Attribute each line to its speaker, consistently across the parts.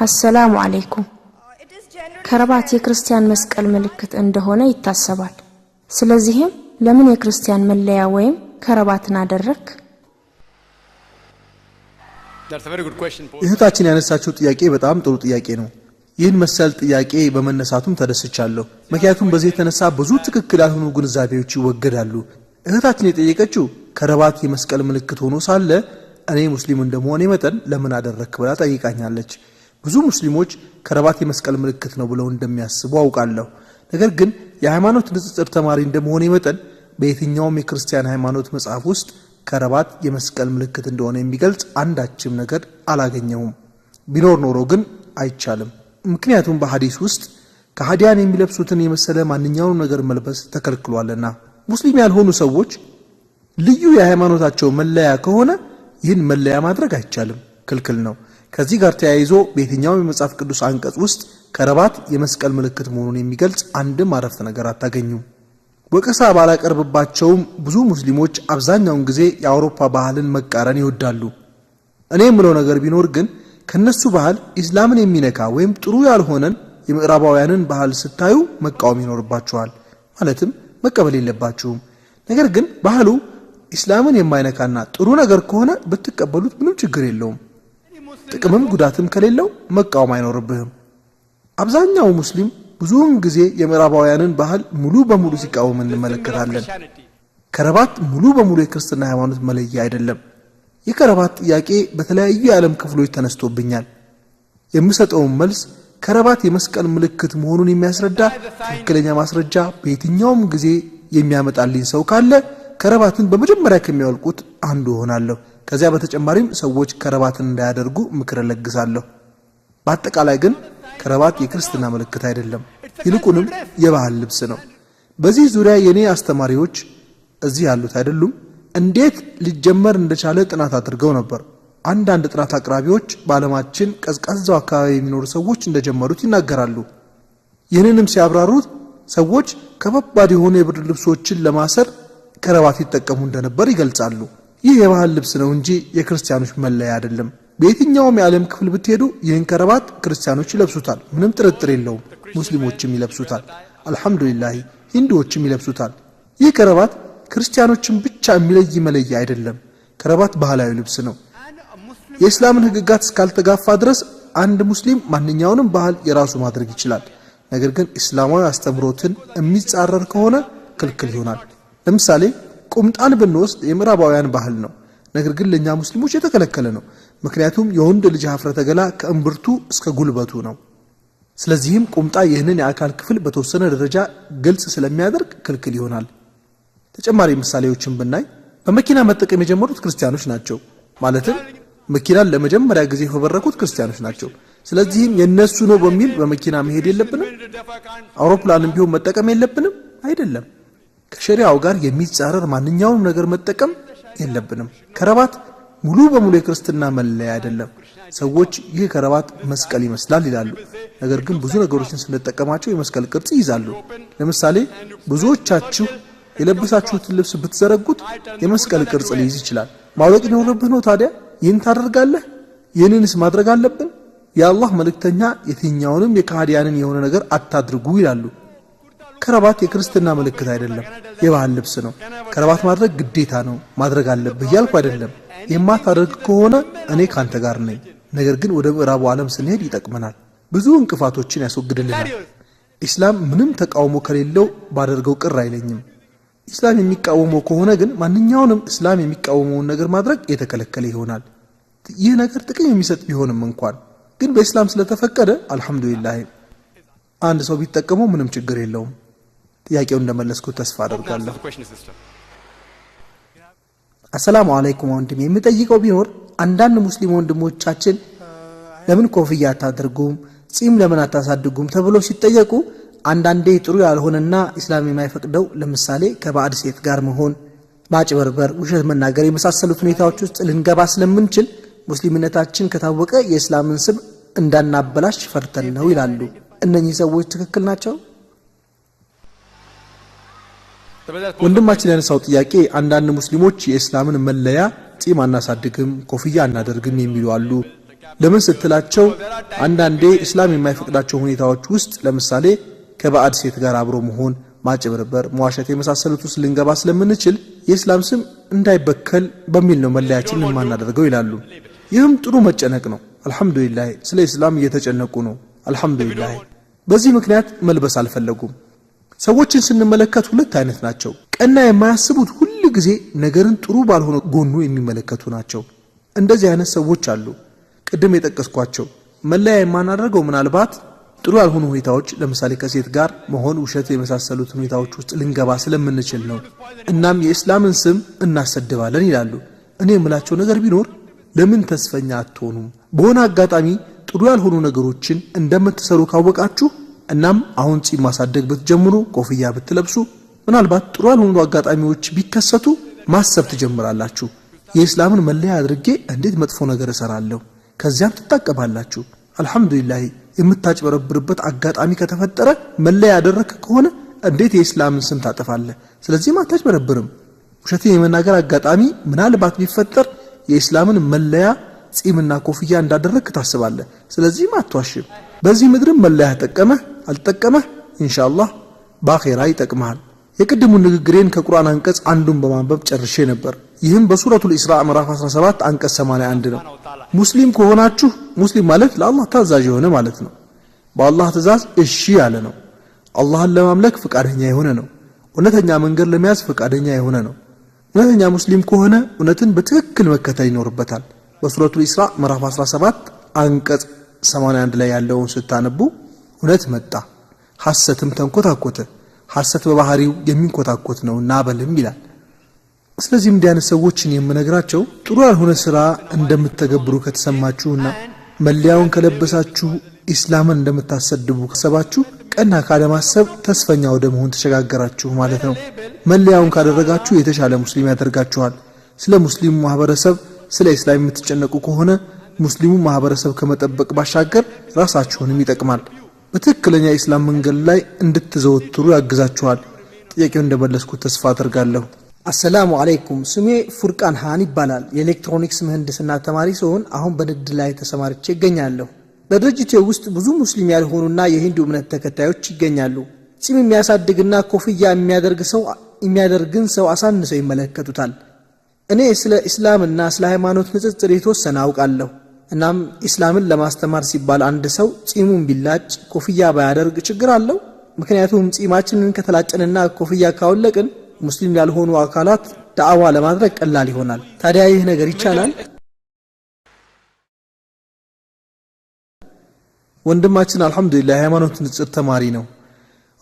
Speaker 1: አሰላሙ አለይኩም ከረባት የክርስቲያን መስቀል ምልክት እንደሆነ ይታሰባል ስለዚህም ለምን የክርስቲያን መለያ ወይም ከረባትን አደረክ
Speaker 2: እህታችን ያነሳችው ጥያቄ በጣም ጥሩ ጥያቄ ነው ይህን መሰል ጥያቄ በመነሳቱም ተደስቻለሁ ምክንያቱም በዚህ የተነሳ ብዙ ትክክል ያልሆኑ ግንዛቤዎች ይወገዳሉ እህታችን የጠየቀችው ከረባት የመስቀል ምልክት ሆኖ ሳለ እኔ ሙስሊም እንደመሆኔ መጠን ለምን አደረክ ብላ ጠይቃኛለች ብዙ ሙስሊሞች ከረባት የመስቀል ምልክት ነው ብለው እንደሚያስቡ አውቃለሁ ነገር ግን የሃይማኖት ንጽጽር ተማሪ እንደመሆኔ መጠን በየትኛውም የክርስቲያን ሃይማኖት መጽሐፍ ውስጥ ከረባት የመስቀል ምልክት እንደሆነ የሚገልጽ አንዳችም ነገር አላገኘሁም ቢኖር ኖሮ ግን አይቻልም ምክንያቱም በሐዲስ ውስጥ ከሃዲያን የሚለብሱትን የመሰለ ማንኛውንም ነገር መልበስ ተከልክሏልና ሙስሊም ያልሆኑ ሰዎች ልዩ የሃይማኖታቸው መለያ ከሆነ ይህን መለያ ማድረግ አይቻልም ክልክል ነው ከዚህ ጋር ተያይዞ በየትኛው የመጽሐፍ ቅዱስ አንቀጽ ውስጥ ከረባት የመስቀል ምልክት መሆኑን የሚገልጽ አንድም አረፍተ ነገር አታገኙም ወቀሳ ባላቀርብባቸውም ብዙ ሙስሊሞች አብዛኛውን ጊዜ የአውሮፓ ባህልን መቃረን ይወዳሉ እኔ የምለው ነገር ቢኖር ግን ከነሱ ባህል እስላምን የሚነካ ወይም ጥሩ ያልሆነን የምዕራባውያንን ባህል ስታዩ መቃወም ይኖርባችኋል ማለትም መቀበል የለባችሁም ነገር ግን ባህሉ እስላምን የማይነካና ጥሩ ነገር ከሆነ ብትቀበሉት ምንም ችግር የለውም ጥቅምም ጉዳትም ከሌለው መቃወም አይኖርብህም አብዛኛው ሙስሊም ብዙውን ጊዜ የምዕራባውያንን ባህል ሙሉ በሙሉ ሲቃወም እንመለከታለን ከረባት ሙሉ በሙሉ የክርስትና ሃይማኖት መለያ አይደለም የከረባት ጥያቄ በተለያዩ የዓለም ክፍሎች ተነስቶብኛል የምሰጠው መልስ ከረባት የመስቀል ምልክት መሆኑን የሚያስረዳ ትክክለኛ ማስረጃ በየትኛውም ጊዜ የሚያመጣልኝ ሰው ካለ ከረባትን በመጀመሪያ ከሚያወልቁት አንዱ ሆናለሁ ከዚያ በተጨማሪም ሰዎች ከረባትን እንዳያደርጉ ምክር ለግሳለሁ በአጠቃላይ ግን ከረባት የክርስትና ምልክት አይደለም ይልቁንም የባህል ልብስ ነው በዚህ ዙሪያ የኔ አስተማሪዎች እዚህ ያሉት አይደሉም እንዴት ሊጀመር እንደቻለ ጥናት አድርገው ነበር አንዳንድ ጥናት አቅራቢዎች በዓለማችን ቀዝቃዛው አካባቢ የሚኖሩ ሰዎች እንደጀመሩት ይናገራሉ ይህንንም ሲያብራሩት ሰዎች ከባድ የሆኑ የብርድ ልብሶችን ለማሰር ከረባት ይጠቀሙ እንደነበር ይገልጻሉ ይህ የባህል ልብስ ነው እንጂ የክርስቲያኖች መለያ አይደለም በየትኛውም የዓለም ክፍል ብትሄዱ ይህን ከረባት ክርስቲያኖች ይለብሱታል ምንም ጥርጥር የለውም ሙስሊሞችም ይለብሱታል አልহামዱሊላህ ሂንዱዎችም ይለብሱታል ይህ ከረባት ክርስቲያኖችን ብቻ የሚለይ መለያ አይደለም ከረባት ባህላዊ ልብስ ነው የእስላምን ህግጋት እስካልተጋፋ ድረስ አንድ ሙስሊም ማንኛውንም ባህል የራሱ ማድረግ ይችላል ነገር ግን እስላማዊ አስተምሮትን የሚጻረር ከሆነ ክልክል ይሆናል ለምሳሌ ቁምጣን ብንወስድ የምዕራባውያን ባህል ነው ነገር ግን ለኛ ሙስሊሞች የተከለከለ ነው ምክንያቱም የወንድ ልጅ ሀፍረተ ገላ ከእምብርቱ እስከ ጉልበቱ ነው ስለዚህም ቁምጣ ይህንን የአካል ክፍል በተወሰነ ደረጃ ግልጽ ስለሚያደርግ ክልክል ይሆናል ተጨማሪ ምሳሌዎችን ብናይ በመኪና መጠቀም የጀመሩት ክርስቲያኖች ናቸው ማለትም መኪናን ለመጀመሪያ ጊዜ የፈበረኩት ክርስቲያኖች ናቸው ስለዚህም የነሱ ነው በሚል በመኪና መሄድ የለብንም አውሮፕላንም ቢሆን መጠቀም የለብንም አይደለም ከሸሪዓው ጋር የሚጻረር ማንኛውም ነገር መጠቀም የለብንም ከረባት ሙሉ በሙሉ የክርስትና መለያ አይደለም ሰዎች ይህ ከረባት መስቀል ይመስላል ይላሉ ነገር ግን ብዙ ነገሮችን ስንጠቀማቸው የመስቀል ቅርጽ ይይዛሉ ለምሳሌ ብዙዎቻችሁ የለበሳችሁትን ልብስ ብትዘረጉት የመስቀል ቅርጽ ሊይዝ ይችላል ማወቅ ይኖርብህ ነው ታዲያ ይህን ታደርጋለህ ይህንንስ ማድረግ አለብን የአላህ መልእክተኛ የትኛውንም የካህዲያንን የሆነ ነገር አታድርጉ ይላሉ ከረባት የክርስትና ምልክት አይደለም የባህል ልብስ ነው ከረባት ማድረግ ግዴታ ነው ማድረግ አለብህ ያልኩ አይደለም የማታደርግ ከሆነ እኔ ካንተ ጋር ነኝ ነገር ግን ወደ ምዕራቡ ዓለም ስንሄድ ይጠቅመናል ብዙ እንቅፋቶችን ያስወግድልናል እስላም ምንም ተቃውሞ ከሌለው ባደርገው ቅር አይለኝም እስላም የሚቃወመው ከሆነ ግን ማንኛውንም እስላም የሚቃወመውን ነገር ማድረግ የተከለከለ ይሆናል ይህ ነገር ጥቅም የሚሰጥ ቢሆንም እንኳን ግን በእስላም ስለተፈቀደ አልহামዱሊላህ አንድ ሰው ቢጠቀመው ምንም ችግር የለውም ጥያቄውን እንደመለስኩት ተስፋ አደርጋለሁ አሰላሙ አለይኩም ወንድሜ የምጠይቀው ቢኖር አንዳንድ ሙስሊም ወንድሞቻችን ለምን ኮፍያ አታደርጉም ጺም ለምን አታሳድጉም ተብሎ ሲጠየቁ አንዳንዴ ጥሩ ያልሆነና እስላም የማይፈቅደው ለምሳሌ ከባዕድ ሴት ጋር መሆን ማጭበርበር ውሸት መናገር የመሳሰሉት ሁኔታዎች ውስጥ ልንገባ ስለምንችል ሙስሊምነታችን ከታወቀ የእስላምን ስም እንዳናበላሽ ፈርተን ነው ይላሉ እነኚህ ሰዎች ትክክል ናቸው ወንድማችን ያነሳው ጥያቄ አንዳንድ ሙስሊሞች የእስላምን መለያ ጺም አናሳድግም ኮፍያ አናደርግም የሚሉ አሉ ለምን ስትላቸው አንዳንዴ እስላም የማይፈቅዳቸው ሁኔታዎች ውስጥ ለምሳሌ ከባዕድ ሴት ጋር አብሮ መሆን፣ ማጭበርበር፣ መዋሸት የመሳሰሉት ውስጥ ልንገባ ስለምንችል የእስላም ስም እንዳይበከል በሚል ነው መለያችን የማናደርገው ይላሉ። ይህም ጥሩ መጨነቅ ነው። አልহামዱሊላህ ስለ እስላም እየተጨነቁ ነው። አልহামዱሊላህ በዚህ ምክንያት መልበስ አልፈለጉም። ሰዎችን ስንመለከት ሁለት አይነት ናቸው። ቀና የማያስቡት ሁሉ ጊዜ ነገርን ጥሩ ባልሆነ ጎኑ የሚመለከቱ ናቸው። እንደዚህ አይነት ሰዎች አሉ። ቅድም የጠቀስኳቸው መለያ የማናደርገው ምናልባት ጥሩ ያልሆኑ ሁኔታዎች ለምሳሌ ከሴት ጋር መሆን፣ ውሸት የመሳሰሉት ሁኔታዎች ውስጥ ልንገባ ስለምንችል ነው። እናም የእስላምን ስም እናሰድባለን ይላሉ። እኔ የምላቸው ነገር ቢኖር ለምን ተስፈኛ አትሆኑም? በሆነ አጋጣሚ ጥሩ ያልሆኑ ነገሮችን እንደምትሰሩ ካወቃችሁ እናም አሁን ጺም ማሳደግ ብትጀምሩ፣ ኮፍያ ብትለብሱ፣ ምናልባት ጥሩ ያልሆኑ አጋጣሚዎች ቢከሰቱ ማሰብ ትጀምራላችሁ። የእስላምን መለያ አድርጌ እንዴት መጥፎ ነገር እሰራለሁ? ከዚያም ትታቀባላችሁ። አልহামዱሊላህ የምታጭበረብርበት አጋጣሚ ከተፈጠረ መለያ ያደረክ ከሆነ እንዴት የእስላምን ስም ታጠፋለህ? ስለዚህ አታጭበረብርም። ውሸትን የመናገር አጋጣሚ ምናልባት ቢፈጠር የእስላምን መለያ ጺምና ኮፍያ እንዳደረክ ታስባለህ። ስለዚህ አትዋሽም። በዚህ ምድርም መለያ ተጠቀመህ አልተጠቀመህ ኢንሻአላህ በአኺራ ይጠቅምሃል። የቅድሙን ንግግሬን ከቁርአን አንቀጽ አንዱን በማንበብ ጨርሼ ነበር። ይህም በሱረቱል ኢስራእ ምዕራፍ 17 አንቀጽ 81 ነው። ሙስሊም ከሆናችሁ ሙስሊም ማለት ለአላህ ታዛዥ የሆነ ማለት ነው። በአላህ ትእዛዝ እሺ ያለ ነው። አላህን ለማምለክ ፈቃደኛ የሆነ ነው። እውነተኛ መንገድ ለመያዝ ፈቃደኛ የሆነ ነው። እውነተኛ ሙስሊም ከሆነ እውነትን በትክክል መከተል ይኖርበታል። በሱረቱል ኢስራእ ምዕራፍ 17 አንቀጽ 81 ላይ ያለውን ስታነቡ እውነት መጣ፣ ሐሰትም ተንኮታኮተ፣ ሐሰት በባህሪው የሚንኮታኮት ነውና በልም ይላል። ስለዚህ እንዲህ አይነት ሰዎችን የምነግራቸው ጥሩ ያልሆነ ስራ እንደምትተገብሩ ከተሰማችሁና መለያውን ከለበሳችሁ ኢስላምን እንደምታሰድቡ ከሰባችሁ ቀና ካለማሰብ ተስፈኛ ወደ መሆን ተሸጋገራችሁ ማለት ነው። መለያውን ካደረጋችሁ የተሻለ ሙስሊም ያደርጋችኋል። ስለ ሙስሊሙ ማህበረሰብ ስለ ኢስላም የምትጨነቁ ከሆነ ሙስሊሙ ማህበረሰብ ከመጠበቅ ባሻገር ራሳችሁንም ይጠቅማል። በትክክለኛ ኢስላም መንገድ ላይ እንድትዘወትሩ ያግዛችኋል። ጥያቄውን እንደመለስኩት ተስፋ አደርጋለሁ።
Speaker 3: አሰላሙ አለይኩም። ስሜ ፉርቃን ሃን ይባላል። የኤሌክትሮኒክስ ምህንድስና ተማሪ ሲሆን አሁን በንግድ ላይ ተሰማርቼ ይገኛለሁ። በድርጅቴ ውስጥ ብዙ ሙስሊም ያልሆኑና የሂንዱ እምነት ተከታዮች ይገኛሉ። ጺም የሚያሳድግና ኮፍያ የሚያደርግን ሰው አሳንሰው ይመለከቱታል። እኔ ስለ እስላምና ስለ ሃይማኖት ንጽጽር የተወሰነ አውቃለሁ። እናም እስላምን ለማስተማር ሲባል አንድ ሰው ጺሙን ቢላጭ ኮፍያ ባያደርግ ችግር አለው? ምክንያቱም ጺማችንን ከተላጨንና ኮፍያ ካወለቅን ሙስሊም ያልሆኑ አካላት ዳዕዋ ለማድረግ ቀላል ይሆናል። ታዲያ ይህ ነገር ይቻላል?
Speaker 2: ወንድማችን አልহামዱሊላህ ሃይማኖት ንጽጽር ተማሪ ነው።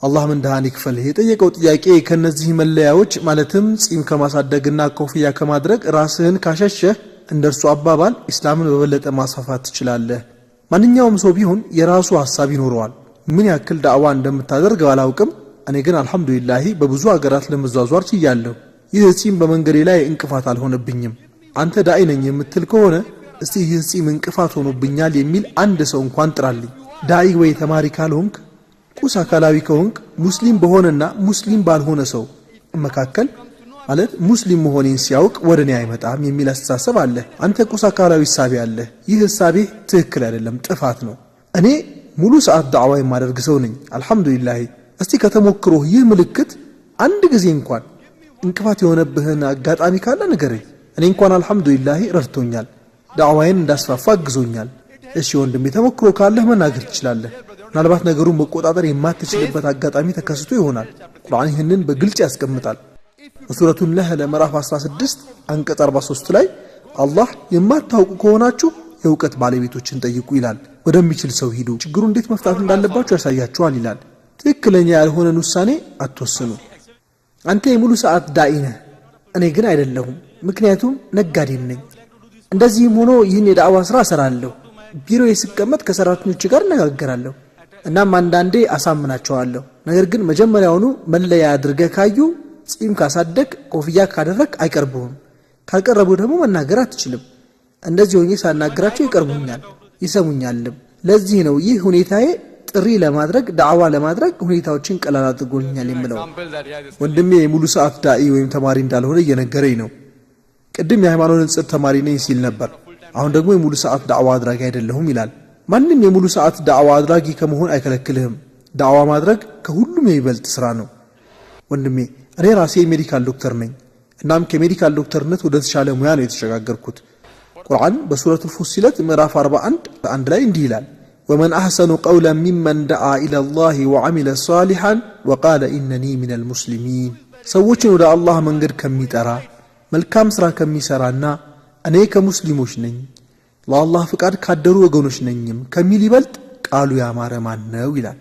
Speaker 2: አላህ ምንዳን ይክፈልህ። የጠየቀው ጥያቄ ከነዚህ መለያዎች ማለትም ጺም ከማሳደግና ኮፍያ ከማድረግ ራስህን ካሸሸህ እንደርሱ አባባል እስላምን በበለጠ ማስፋፋት ትችላለህ። ማንኛውም ሰው ቢሆን የራሱ ሐሳብ ይኖረዋል። ምን ያክል ዳዕዋ እንደምታደርግ አላውቅም። እኔ ግን አልহামዱሊላህ በብዙ ሀገራት ለመዟዟር ችያለሁ። ይህ ጺም በመንገዴ ላይ እንቅፋት አልሆነብኝም። አንተ ዳኢ ነኝ የምትል ከሆነ እስቲ ይህ ጺም እንቅፋት ሆኖብኛል የሚል አንድ ሰው እንኳን ጥራልኝ። ዳኢ ወይ ተማሪ ካልሆንክ ቁስ አካላዊ ከሆንክ ሙስሊም በሆነና ሙስሊም ባልሆነ ሰው መካከል ማለት ሙስሊም መሆኔን ሲያውቅ ወደኔ አይመጣም የሚል አስተሳሰብ አለ። አንተ ቁስ አካላዊ ሐሳብ አለ። ይህ ሐሳቤ ትክክል አይደለም፣ ጥፋት ነው። እኔ ሙሉ ሰዓት ዳዕዋ የማደርግ ሰው ነኝ። አልহামዱሊላህ እስቲ ከተሞክሮ ይህ ምልክት አንድ ጊዜ እንኳን እንቅፋት የሆነብህን አጋጣሚ ካለ ንገረኝ። እኔ እንኳን አልহামዱሊላህ ረድቶኛል፣ ዳዕዋዬን እንዳስፋፋ አግዞኛል። እሺ ወንድሜ ተሞክሮ ካለህ መናገር ትችላለህ። ምናልባት ነገሩን መቆጣጠር የማትችልበት አጋጣሚ ተከስቶ ይሆናል። ቁርአን ይህንን በግልጽ ያስቀምጣል። በሱረቱን ነህል ምዕራፍ 16 አንቀጽ 43 ላይ አላህ የማታውቁ ከሆናችሁ የእውቀት ባለቤቶችን ጠይቁ ይላል። ወደሚችል ሰው ሂዱ፣ ችግሩ እንዴት መፍታት እንዳለባችሁ ያሳያችኋል ይላል። ትክክለኛ ያልሆነን ውሳኔ አትወስኑ። አንተ የሙሉ ሰዓት ዳኢ ነህ፣ እኔ ግን አይደለሁም፣ ምክንያቱም ነጋዴም ነኝ። እንደዚህም ሆኖ ይህን የዳዕዋ ስራ እሰራለሁ። ቢሮዬ ስቀመጥ ከሰራተኞች ጋር እነጋገራለሁ። እናም አንዳንዴ አሳምናቸዋለሁ። ነገር ግን መጀመሪያውኑ መለያ አድርገህ ካዩ ጺም ካሳደግ ኮፍያ ካደረክ አይቀርቡህም። ካልቀረቡ ደግሞ መናገር አትችልም። እንደዚህ ሆኜ ሳናገራቸው ይቀርቡኛል፣ ይሰሙኛልም። ለዚህ ነው ይህ ሁኔታዬ ጥሪ ለማድረግ ዳዕዋ ለማድረግ ሁኔታዎችን ቀላል አድርጎልኛል የምለው። ወንድሜ የሙሉ ሰዓት ዳኢ ወይም ተማሪ እንዳልሆነ እየነገረኝ ነው። ቅድም የሃይማኖት ንጽጽር ተማሪ ነኝ ሲል ነበር። አሁን ደግሞ የሙሉ ሰዓት ዳዕዋ አድራጊ አይደለሁም ይላል። ማንም የሙሉ ሰዓት ዳዕዋ አድራጊ ከመሆን አይከለክልህም። ዳዕዋ ማድረግ ከሁሉም የሚበልጥ ስራ ነው። ወንድሜ እኔ ራሴ ሜዲካል ዶክተር ነኝ። እናም ከሜዲካል ዶክተርነት ወደ ተሻለ ሙያ ነው የተሸጋገርኩት። ቁርአን በሱረቱል ፉሲለት ምዕራፍ 41 ላይ እንዲህ ይላል ወመን አሕሰኑ ቀውለን ሚመን ደዓ ኢለላሂ ወዐሚለ ሷሊሐን ወቃለ ኢነኒ ሚነል ሙስሊሚን። ሰዎችን ወደ አላህ መንገድ ከሚጠራ መልካም ሥራ ከሚሠራና እኔ ከሙስሊሞች ነኝ ለአላህ ፍቃድ ካደሩ ወገኖች ነኝም ከሚል ይበልጥ ቃሉ ያማረ ማን ነው ይላል።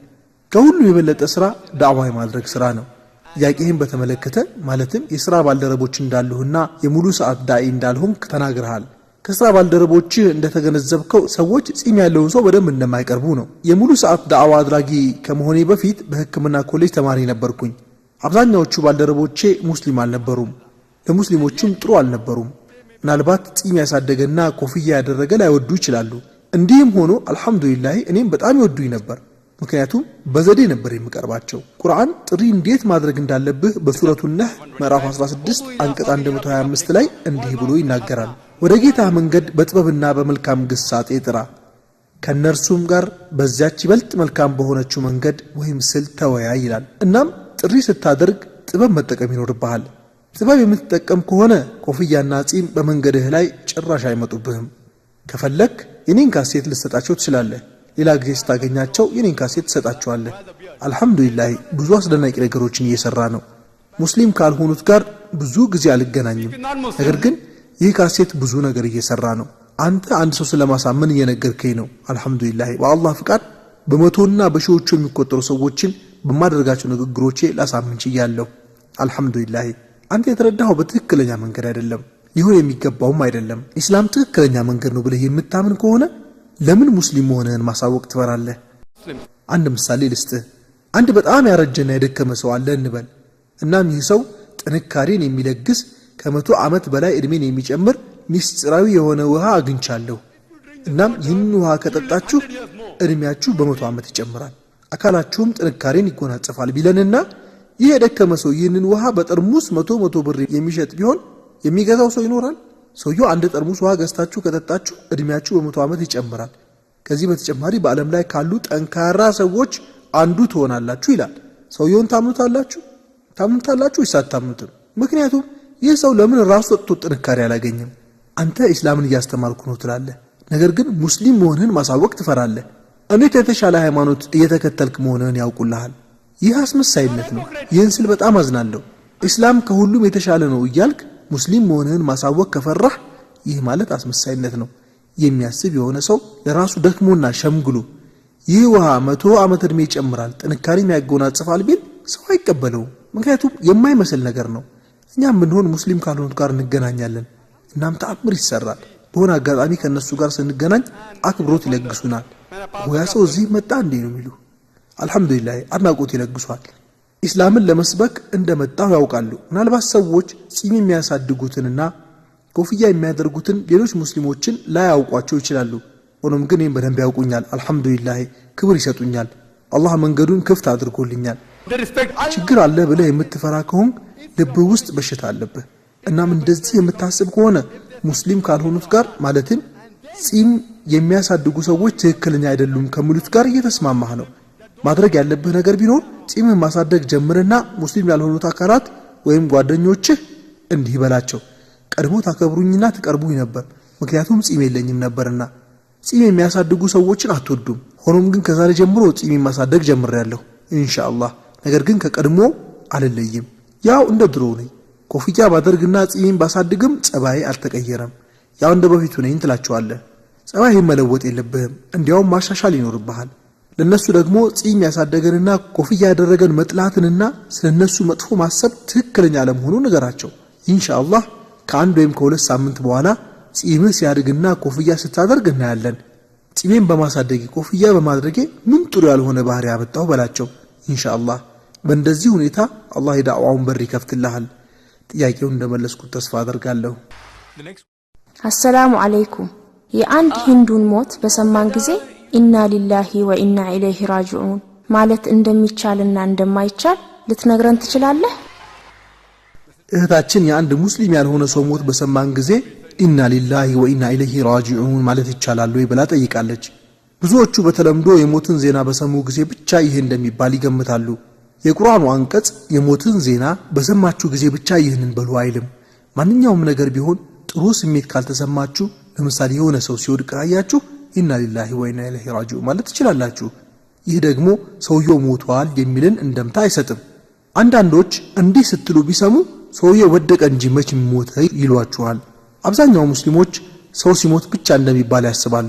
Speaker 2: ከሁሉም የበለጠ ሥራ ዳዕዋ የማድረግ ሥራ ነው። ጥያቄህን በተመለከተ ማለትም የሥራ ባልደረቦች እንዳሉህና የሙሉ ሰዓት ዳኢ እንዳልሆንክ ተናግረሃል። ከሥራ ባልደረቦች እንደተገነዘብከው ሰዎች ጺም ያለውን ሰው በደንብ እንደማይቀርቡ ነው። የሙሉ ሰዓት ዳዕዋ አድራጊ ከመሆኔ በፊት በሕክምና ኮሌጅ ተማሪ ነበርኩኝ። አብዛኛዎቹ ባልደረቦቼ ሙስሊም አልነበሩም፣ ለሙስሊሞችም ጥሩ አልነበሩም። ምናልባት ጺም ያሳደገና ኮፍያ ያደረገ ላይወዱ ይችላሉ። እንዲህም ሆኖ አልሐምዱሊላህ እኔም በጣም ይወዱኝ ነበር፣ ምክንያቱም በዘዴ ነበር የምቀርባቸው። ቁርአን ጥሪ እንዴት ማድረግ እንዳለብህ በሱረቱ ነህ ምዕራፍ 16 አንቀጽ 125 ላይ እንዲህ ብሎ ይናገራል። ወደ ጌታህ መንገድ በጥበብና በመልካም ግሳጤ ጥራ፣ ከነርሱም ጋር በዚያች ይበልጥ መልካም በሆነችው መንገድ ወይም ስልት ተወያይ ይላል። እናም ጥሪ ስታደርግ ጥበብ መጠቀም ይኖርብሃል። ጥበብ የምትጠቀም ከሆነ ኮፍያና ጺም በመንገድህ ላይ ጭራሽ አይመጡብህም። ከፈለክ የኔን ካሴት ልትሰጣቸው ትችላለህ። ሌላ ጊዜ ስታገኛቸው የኔን ካሴት ትሰጣቸዋለህ። አልሐምዱሊላህ ብዙ አስደናቂ ነገሮችን እየሰራ ነው። ሙስሊም ካልሆኑት ጋር ብዙ ጊዜ አልገናኝም፣ ነገር ግን ይህ ካሴት ብዙ ነገር እየሰራ ነው። አንተ አንድ ሰው ስለማሳመን እየነገርከኝ ነው። አልሐምዱሊላህ በአላህ ፍቃድ በመቶና በሺዎቹ የሚቆጠሩ ሰዎችን በማደርጋቸው ንግግሮቼ ላሳምን ችያለሁ። አልሐምዱሊላህ አንተ የተረዳኸው በትክክለኛ መንገድ አይደለም፣ ሊሆን የሚገባውም አይደለም። ኢስላም ትክክለኛ መንገድ ነው ብለህ የምታምን ከሆነ ለምን ሙስሊም መሆንህን ማሳወቅ ትፈራለህ? አንድ ምሳሌ ልስጥህ። አንድ በጣም ያረጀና የደከመ ሰው አለ እንበል። እናም ይህ ሰው ጥንካሬን የሚለግስ ከ100 ዓመት በላይ ዕድሜን የሚጨምር ሚስጥራዊ የሆነ ውሃ አግኝቻለሁ። እናም ይህንን ውሃ ከጠጣችሁ ዕድሜያችሁ በ100 ዓመት ይጨምራል፣ አካላችሁም ጥንካሬን ይጎናጸፋል ቢለንና ይህ የደከመ ሰው ይህንን ውሃ በጠርሙስ 100 ብር የሚሸጥ ቢሆን የሚገዛው ሰው ይኖራል? ሰውየው አንድ ጠርሙስ ውሃ ገዝታችሁ ከጠጣችሁ ዕድሜያችሁ በ100 ዓመት ይጨምራል። ከዚህ በተጨማሪ በዓለም ላይ ካሉ ጠንካራ ሰዎች አንዱ ትሆናላችሁ ይላል። ሰውየውን ታምኑታላችሁ? ታምኑታላችሁ ወይስ አታምኑትም? ምክንያቱም ይህ ሰው ለምን ራሱ ወጥቶ ጥንካሬ አላገኘም? አንተ ኢስላምን እያስተማርኩ ነው ትላለህ፣ ነገር ግን ሙስሊም መሆንህን ማሳወቅ ትፈራለህ። እንዴት የተሻለ ሃይማኖት እየተከተልክ መሆንህን ያውቁልሃል? ይህ አስመሳይነት ነው። ይህን ስል በጣም አዝናለሁ። ኢስላም ከሁሉም የተሻለ ነው እያልክ ሙስሊም መሆንህን ማሳወቅ ከፈራህ ይህ ማለት አስመሳይነት ነው። የሚያስብ የሆነ ሰው ለራሱ ደክሞና ሸምግሎ ይህ ውሃ 100 ዓመት ዕድሜ ይጨምራል ጥንካሬም ያጎናጽፋል ቢል ሰው አይቀበለውም። ምክንያቱም የማይመስል ነገር ነው። እኛም ብንሆን ሙስሊም ካልሆኑት ጋር እንገናኛለን፣ እናም ተአምር ይሰራል። በሆነ አጋጣሚ ከነሱ ጋር ስንገናኝ አክብሮት ይለግሱናል። ያ ሰው እዚህ መጣ እንዴ ነው የሚሉ። አልሐምዱሊላህ አድናቆት ይለግሷል። ኢስላምን ለመስበክ እንደመጣው ያውቃሉ። ምናልባት ሰዎች ጺም የሚያሳድጉትንና ኮፍያ የሚያደርጉትን ሌሎች ሙስሊሞችን ላያውቋቸው ይችላሉ። ሆኖም ግን እኔም በደንብ ያውቁኛል። አልሐምዱሊላህ ክብር ይሰጡኛል። አላህ መንገዱን ክፍት አድርጎልኛል። ችግር አለ ብለህ የምትፈራ ከሆንክ ልብህ ውስጥ በሽታ አለብህ። እናም እንደዚህ የምታስብ ከሆነ ሙስሊም ካልሆኑት ጋር ማለትም ጺም የሚያሳድጉ ሰዎች ትክክለኛ አይደሉም ከሚሉት ጋር እየተስማማህ ነው። ማድረግ ያለብህ ነገር ቢኖር ጺምን ማሳደግ ጀምርና ሙስሊም ያልሆኑት አካላት ወይም ጓደኞችህ እንዲህ በላቸው፣ ቀድሞ ታከብሩኝና ትቀርቡኝ ነበር፣ ምክንያቱም ጺም የለኝም ነበርና። ጺም የሚያሳድጉ ሰዎችን አትወዱም። ሆኖም ግን ከዛሬ ጀምሮ ጺም ማሳደግ ጀምሬያለሁ ኢንሻአላህ። ነገር ግን ከቀድሞ አልለይም፣ ያው እንደ ድሮ ነኝ። ኮፍያ ባደርግና ጺም ባሳድግም ጸባይ አልተቀየረም፣ ያው እንደ በፊቱ ነኝ ትላቸዋለህ። ጸባይህን መለወጥ የለብህም፣ እንዲያውም ማሻሻል ይኖርብሃል። ለነሱ ደግሞ ጺም ያሳደገንና ኮፍያ ያደረገን መጥላትንና ስለነሱ መጥፎ ማሰብ ትክክለኛ አለመሆኑ ንገራቸው። ኢንሻአላህ ከአንድ ወይም ከሁለት ሳምንት በኋላ ጺምህ ሲያድግና ኮፍያ ስታደርግ እናያለን። ጺሜን በማሳደጌ ኮፍያ በማድረጌ ምን ጥሩ ያልሆነ ባህሪ ያመጣው በላቸው። ኢንሻአላህ በእንደዚህ ሁኔታ አላህ የዳዕዋውን በር ይከፍትልሃል። ጥያቄውን እንደመለስኩት ተስፋ አደርጋለሁ።
Speaker 1: አሰላሙ አለይኩም። የአንድ ሂንዱን ሞት በሰማን ጊዜ ኢና ሊላሂ ወኢና ኢለይሂ ራጂዑን ማለት እንደሚቻልና እንደማይቻል ልትነግረን ትችላለህ?
Speaker 2: እህታችን የአንድ ሙስሊም ያልሆነ ሰው ሞት በሰማን ጊዜ ኢና ሊላሂ ወኢና ኢለይሂ ራጂዑን ማለት ይቻላል ወይ ብላ ጠይቃለች። ብዙዎቹ በተለምዶ የሞትን ዜና በሰሙ ጊዜ ብቻ ይሄ እንደሚባል ይገምታሉ። የቁርአኑ አንቀጽ የሞትን ዜና በሰማችሁ ጊዜ ብቻ ይህንን በሉ አይልም። ማንኛውም ነገር ቢሆን ጥሩ ስሜት ካልተሰማችሁ፣ ለምሳሌ የሆነ ሰው ሲወድቅ ካያችሁ ኢና ሊላሂ ወኢና ኢለይሂ ራጂዑን ማለት ትችላላችሁ። ይህ ደግሞ ሰውየው ሞቷል የሚልን እንደምታ አይሰጥም። አንዳንዶች እንዲህ ስትሉ ቢሰሙ ሰውየው ወደቀ እንጂ መች ሞተ ይሏችኋል። አብዛኛው ሙስሊሞች ሰው ሲሞት ብቻ እንደሚባል ያስባሉ።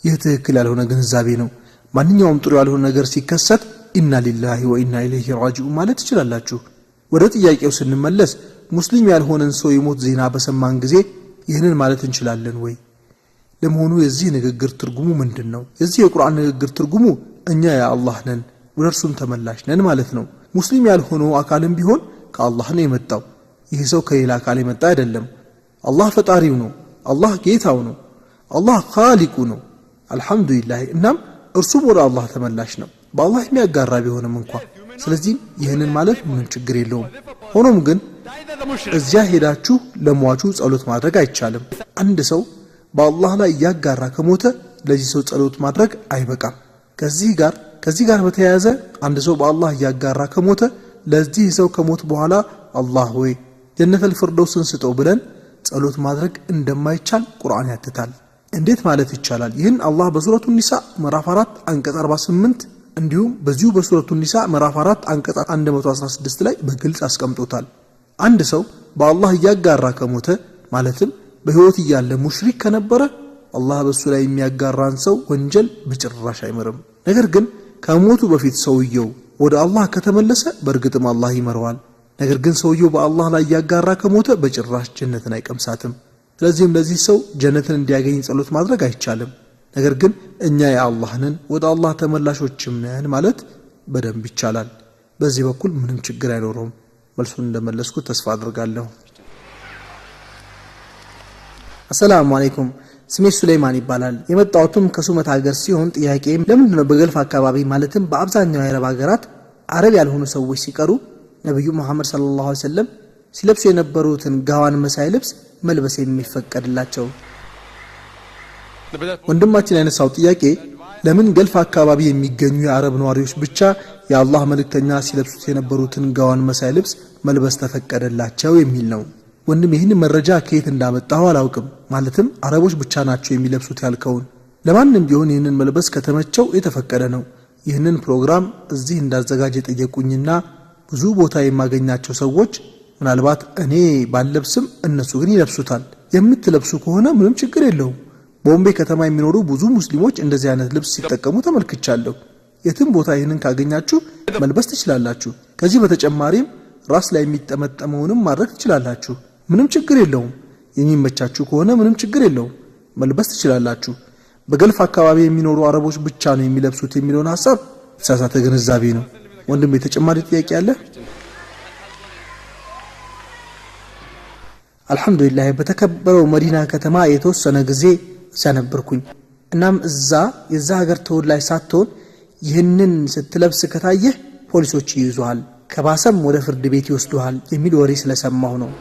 Speaker 2: ይህ ትክክል ያልሆነ ግንዛቤ ነው። ማንኛውም ጥሩ ያልሆነ ነገር ሲከሰት ኢና ሊላሂ ወኢና ኢለይሂ ራጂዑን ማለት ትችላላችሁ። ወደ ጥያቄው ስንመለስ ሙስሊም ያልሆነን ሰው የሞት ዜና በሰማን ጊዜ ይህንን ማለት እንችላለን ወይ? ለመሆኑ የዚህ ንግግር ትርጉሙ ምንድን ነው? የዚህ የቁርአን ንግግር ትርጉሙ እኛ የአላህ ነን ወደ እርሱም ተመላሽ ነን ማለት ነው። ሙስሊም ያልሆነው አካልም ቢሆን ከአላህ ነው የመጣው። ይህ ሰው ከሌላ አካል የመጣ አይደለም። አላህ ፈጣሪው ነው። አላህ ጌታው ነው። አላህ ኻሊቁ ነው። አልሐምዱሊላህ። እናም እርሱም ወደ አላህ ተመላሽ ነው በአላህ የሚያጋራ ቢሆንም እንኳ። ስለዚህ ይህንን ማለት ምንም ችግር የለውም። ሆኖም ግን እዚያ ሄዳችሁ ለሟቹ ጸሎት ማድረግ አይቻልም። አንድ ሰው በአላህ ላይ እያጋራ ከሞተ ለዚህ ሰው ጸሎት ማድረግ አይበቃም። ከዚህ ጋር በተያያዘ አንድ ሰው በአላህ እያጋራ ከሞተ ለዚህ ሰው ከሞት በኋላ አላህ ወይ ጀነተል ፊርደውስን ስጠው ብለን ጸሎት ማድረግ እንደማይቻል ቁርአን ያትታል። እንዴት ማለት ይቻላል? ይህን አላህ በሱረቱ ኒሳ ምዕራፍ 4 አንቀጽ 48 እንዲሁም በዚሁ በሱረቱ ኒሳ ምዕራፍ 4 አንቀጽ 116 ላይ በግልጽ አስቀምጦታል። አንድ ሰው በአላህ እያጋራ ከሞተ ማለትም በህይወት እያለ ሙሽሪክ ከነበረ አላህ በሱ ላይ የሚያጋራን ሰው ወንጀል በጭራሽ አይምርም። ነገር ግን ከሞቱ በፊት ሰውየው ወደ አላህ ከተመለሰ በእርግጥም አላህ ይመረዋል። ነገር ግን ሰውየው በአላህ ላይ እያጋራ ከሞተ በጭራሽ ጀነትን አይቀምሳትም። ስለዚህም ለዚህ ሰው ጀነትን እንዲያገኝ ጸሎት ማድረግ አይቻልም። ነገር ግን እኛ የአላህ ነን ወደ አላህ ተመላሾችም ነን ማለት በደንብ ይቻላል። በዚህ በኩል ምንም ችግር አይኖረውም። መልሱን እንደመለስኩት ተስፋ አድርጋለሁ። አሰላሙ አለይኩም። ስሜ ሱሌይማን ይባላል። የመጣሁትም ከሱመት ሀገር ሲሆን ጥያቄም ለምንድነው በገልፍ አካባቢ ማለትም በአብዛኛው የአረብ ሀገራት አረብ ያልሆኑ ሰዎች ሲቀሩ ነብዩ መሐመድ ሰለላሁ ዐለይሂ ወሰለም ሲለብሱ የነበሩትን ጋዋን መሳይ ልብስ መልበስ የሚፈቀድላቸው? ወንድማችን ያነሳው ጥያቄ ለምን ገልፍ አካባቢ የሚገኙ የአረብ ነዋሪዎች ብቻ የአላህ መልእክተኛ ሲለብሱት የነበሩትን ጋዋን መሳይ ልብስ መልበስ ተፈቀደላቸው የሚል ነው። ወንድም ይህን መረጃ ከየት እንዳመጣው አላውቅም። ማለትም አረቦች ብቻ ናቸው የሚለብሱት ያልከውን። ለማንም ቢሆን ይህንን መልበስ ከተመቸው የተፈቀደ ነው። ይህንን ፕሮግራም እዚህ እንዳዘጋጅ የጠየቁኝና ብዙ ቦታ የማገኛቸው ሰዎች ምናልባት እኔ ባልለብስም እነሱ ግን ይለብሱታል። የምትለብሱ ከሆነ ምንም ችግር የለውም። ቦምቤ ከተማ የሚኖሩ ብዙ ሙስሊሞች እንደዚህ አይነት ልብስ ሲጠቀሙ ተመልክቻለሁ። የትም ቦታ ይህንን ካገኛችሁ መልበስ ትችላላችሁ። ከዚህ በተጨማሪም ራስ ላይ የሚጠመጠመውንም ማድረግ ትችላላችሁ። ምንም ችግር የለውም። የሚመቻችሁ ከሆነ ምንም ችግር የለውም፣ መልበስ ትችላላችሁ። በገልፍ አካባቢ የሚኖሩ አረቦች ብቻ ነው የሚለብሱት የሚለውን ሐሳብ የተሳሳተ ግንዛቤ ነው። ወንድም የተጨማሪ ጥያቄ አለ? አልহামዱሊላህ በተከበረው መዲና ከተማ የተወሰነ ጊዜ ሲያነበርኩኝ። እናም እዛ የዛ ሀገር ተወላጅ ሳትሆን ይህንን ስትለብስ ከታየህ ፖሊሶች ይይዙሃል፣ ከባሰም ወደ ፍርድ ቤት ይወስዱሃል የሚል ወሬ ስለሰማሁ ነው።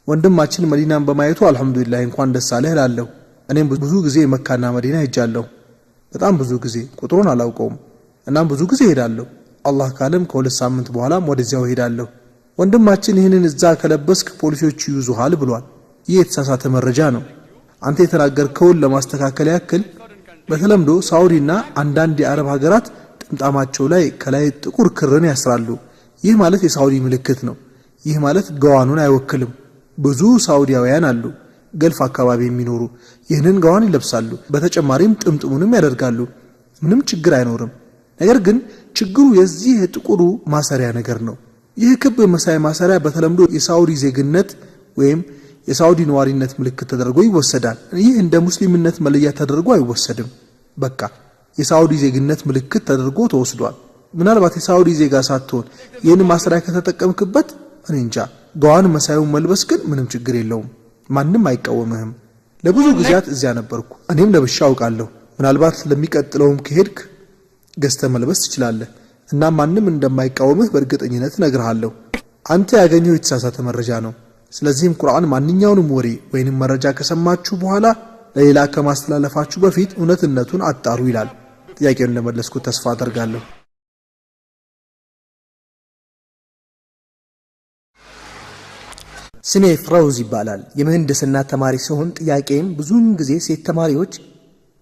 Speaker 2: ወንድማችን መዲናን በማየቱ አልহামዱሊላህ እንኳን ደስ አለህ እላለሁ። እኔም ብዙ ጊዜ መካና መዲና ሄጃለሁ። በጣም ብዙ ጊዜ፣ ቁጥሩን አላውቀውም። እናም ብዙ ጊዜ ሄዳለሁ። አላህ ካለም ከሁለት ሳምንት በኋላም ወደዚያው ሄዳለሁ። ወንድማችን ይህንን እዛ ከለበስክ ፖሊሶች ይይዙሃል ብሏል። ይህ የተሳሳተ መረጃ ነው። አንተ የተናገርከውን ለማስተካከል ያክል በተለምዶ ሳውዲና አንዳንድ የአረብ ሀገራት ጥምጣማቸው ላይ ከላይ ጥቁር ክርን ያስራሉ። ይህ ማለት የሳውዲ ምልክት ነው። ይህ ማለት ገዋኑን አይወክልም። ብዙ ሳውዲያውያን አሉ ገልፍ አካባቢ የሚኖሩ ይህንን ገዋን ይለብሳሉ። በተጨማሪም ጥምጥሙንም ያደርጋሉ። ምንም ችግር አይኖርም። ነገር ግን ችግሩ የዚህ የጥቁሩ ማሰሪያ ነገር ነው። ይህ ክብ መሳይ ማሰሪያ በተለምዶ የሳውዲ ዜግነት ወይም የሳውዲ ነዋሪነት ምልክት ተደርጎ ይወሰዳል። ይህ እንደ ሙስሊምነት መለያ ተደርጎ አይወሰድም። በቃ የሳውዲ ዜግነት ምልክት ተደርጎ ተወስዷል። ምናልባት የሳውዲ ዜጋ ሳትሆን ይህን ማሰሪያ ከተጠቀምክበት እኔ እንጃ። ገዋን መሳዩን መልበስ ግን ምንም ችግር የለውም። ማንም አይቃወምህም። ለብዙ ጊዜያት እዚያ ነበርኩ። እኔም ለብሻ አውቃለሁ። ምናልባት ለሚቀጥለውም ከሄድክ ገዝተህ መልበስ ትችላለህ እና ማንም እንደማይቃወምህ በእርግጠኝነት እነግርሃለሁ። አንተ ያገኘው የተሳሳተ መረጃ ነው። ስለዚህም ቁርአን ማንኛውንም ወሬ ወይንም መረጃ ከሰማችሁ በኋላ ለሌላ ከማስተላለፋችሁ በፊት እውነትነቱን አጣሩ ይላል። ጥያቄውን ለመለስኩት ተስፋ አደርጋለሁ።
Speaker 3: ስሜ ፍራውዝ ይባላል። የምህንድስና ተማሪ ሲሆን ጥያቄም ብዙውን ጊዜ ሴት ተማሪዎች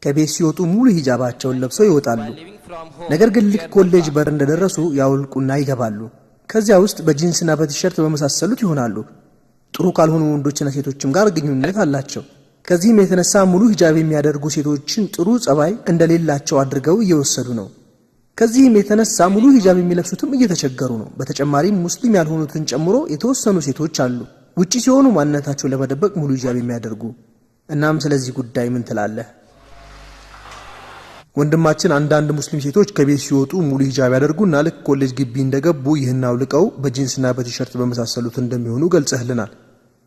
Speaker 3: ከቤት ሲወጡ ሙሉ ሂጃባቸውን ለብሰው ይወጣሉ። ነገር ግን ልክ ኮሌጅ በር እንደደረሱ ያውልቁና ይገባሉ። ከዚያ ውስጥ በጂንስና በቲሸርት በመሳሰሉት ይሆናሉ። ጥሩ ካልሆኑ ወንዶችና ሴቶችም ጋር ግንኙነት አላቸው። ከዚህም የተነሳ ሙሉ ሂጃብ የሚያደርጉ ሴቶችን ጥሩ ጸባይ እንደሌላቸው አድርገው እየወሰዱ ነው። ከዚህም የተነሳ ሙሉ ሂጃብ የሚለብሱትም እየተቸገሩ ነው። በተጨማሪም ሙስሊም ያልሆኑትን ጨምሮ የተወሰኑ ሴቶች አሉ ውጪ ሲሆኑ ማንነታቸውን ለመደበቅ ሙሉ ሂጃብ የሚያደርጉ። እናም ስለዚህ ጉዳይ ምን ትላለህ?
Speaker 2: ወንድማችን አንዳንድ ሙስሊም ሴቶች ከቤት ሲወጡ ሙሉ ሂጃብ ያደርጉና ልክ ኮሌጅ ግቢ እንደገቡ ይህን አውልቀው በጂንስና በቲሸርት በመሳሰሉት እንደሚሆኑ ገልጸህልናል።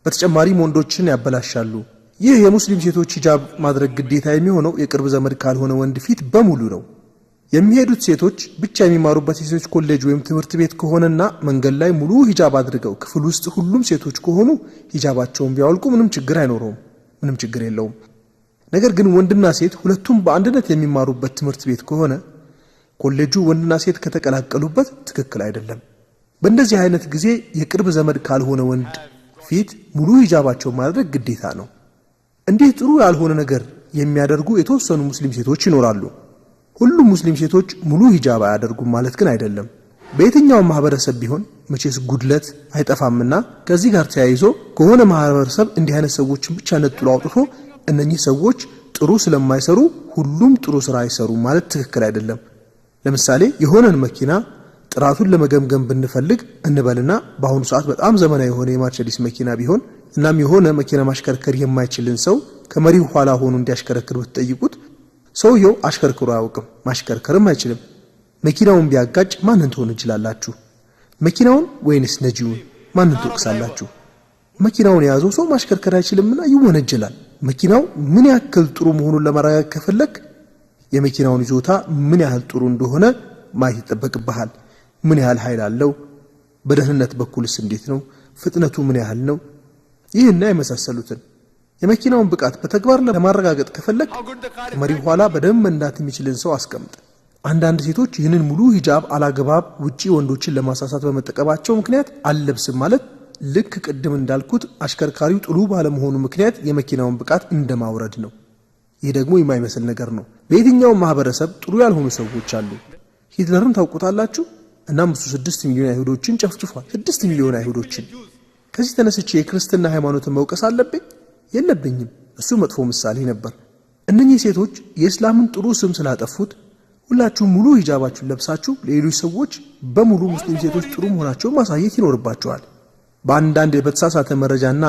Speaker 2: በተጨማሪም ወንዶችን ያበላሻሉ። ይህ የሙስሊም ሴቶች ሂጃብ ማድረግ ግዴታ የሚሆነው የቅርብ ዘመድ ካልሆነ ወንድ ፊት በሙሉ ነው። የሚሄዱት ሴቶች ብቻ የሚማሩበት የሴቶች ኮሌጅ ወይም ትምህርት ቤት ከሆነና መንገድ ላይ ሙሉ ሂጃብ አድርገው ክፍል ውስጥ ሁሉም ሴቶች ከሆኑ ሂጃባቸውን ቢያወልቁ ምንም ችግር አይኖረውም፣ ምንም ችግር የለውም። ነገር ግን ወንድና ሴት ሁለቱም በአንድነት የሚማሩበት ትምህርት ቤት ከሆነ ኮሌጁ ወንድና ሴት ከተቀላቀሉበት ትክክል አይደለም። በእንደዚህ አይነት ጊዜ የቅርብ ዘመድ ካልሆነ ወንድ ፊት ሙሉ ሂጃባቸውን ማድረግ ግዴታ ነው። እንዲህ ጥሩ ያልሆነ ነገር የሚያደርጉ የተወሰኑ ሙስሊም ሴቶች ይኖራሉ። ሁሉም ሙስሊም ሴቶች ሙሉ ሂጃብ አያደርጉም ማለት ግን አይደለም። በየትኛውም ማህበረሰብ ቢሆን መቼስ ጉድለት አይጠፋምና ከዚህ ጋር ተያይዞ ከሆነ ማህበረሰብ እንዲህ አይነት ሰዎችን ብቻ ነጥሎ አውጥቶ እነኚህ ሰዎች ጥሩ ስለማይሰሩ ሁሉም ጥሩ ስራ አይሰሩም ማለት ትክክል አይደለም። ለምሳሌ የሆነን መኪና ጥራቱን ለመገምገም ብንፈልግ እንበልና በአሁኑ ሰዓት በጣም ዘመናዊ የሆነ የማርሴዲስ መኪና ቢሆን እናም የሆነ መኪና ማሽከርከር የማይችልን ሰው ከመሪው ኋላ ሆኖ እንዲያሽከረክር ብትጠይቁት ሰውየው አሽከርክሮ አያውቅም፣ ማሽከርከርም አይችልም። መኪናውን ቢያጋጭ ማንን ትወነጅላላችሁ? መኪናውን ወይንስ ነጂውን? ማንን ትወቅሳላችሁ? መኪናውን የያዘው ሰው ማሽከርከር አይችልምና ይወነጀላል። መኪናው ምን ያክል ጥሩ መሆኑን ለማረጋገጥ ከፈለክ የመኪናውን ይዞታ ምን ያህል ጥሩ እንደሆነ ማየት ይጠበቅብሃል። ምን ያህል ኃይል አለው? በደህንነት በኩልስ እንዴት ነው? ፍጥነቱ ምን ያህል ነው? ይህና የመሳሰሉትን የመኪናውን ብቃት በተግባር ለማረጋገጥ ከፈለክ ከመሪው ኋላ በደንብ መንዳት የሚችልን ሰው አስቀምጥ። አንዳንድ ሴቶች ይህንን ሙሉ ሂጃብ አላግባብ ውጪ ወንዶችን ለማሳሳት በመጠቀማቸው ምክንያት አልለብስም ማለት ልክ ቅድም እንዳልኩት አሽከርካሪው ጥሩ ባለመሆኑ ምክንያት የመኪናውን ብቃት እንደማውረድ ነው። ይህ ደግሞ የማይመስል ነገር ነው። በየትኛውም ማህበረሰብ ጥሩ ያልሆኑ ሰዎች አሉ። ሂትለርን ታውቁታላችሁ? እናም እሱ 6 ሚሊዮን አይሁዶችን ጨፍጭፏል። 6 ሚሊዮን አይሁዶችን። ከዚህ ተነስቼ የክርስትና ሃይማኖትን መውቀስ አለብኝ? የለብኝም። እሱ መጥፎ ምሳሌ ነበር። እነኚህ ሴቶች የእስላምን ጥሩ ስም ስላጠፉት ሁላችሁም ሙሉ ሂጃባችሁን ለብሳችሁ ለሌሎች ሰዎች በሙሉ ሙስሊም ሴቶች ጥሩ መሆናቸውን ማሳየት ይኖርባቸዋል። በአንዳንድ በተሳሳተ መረጃና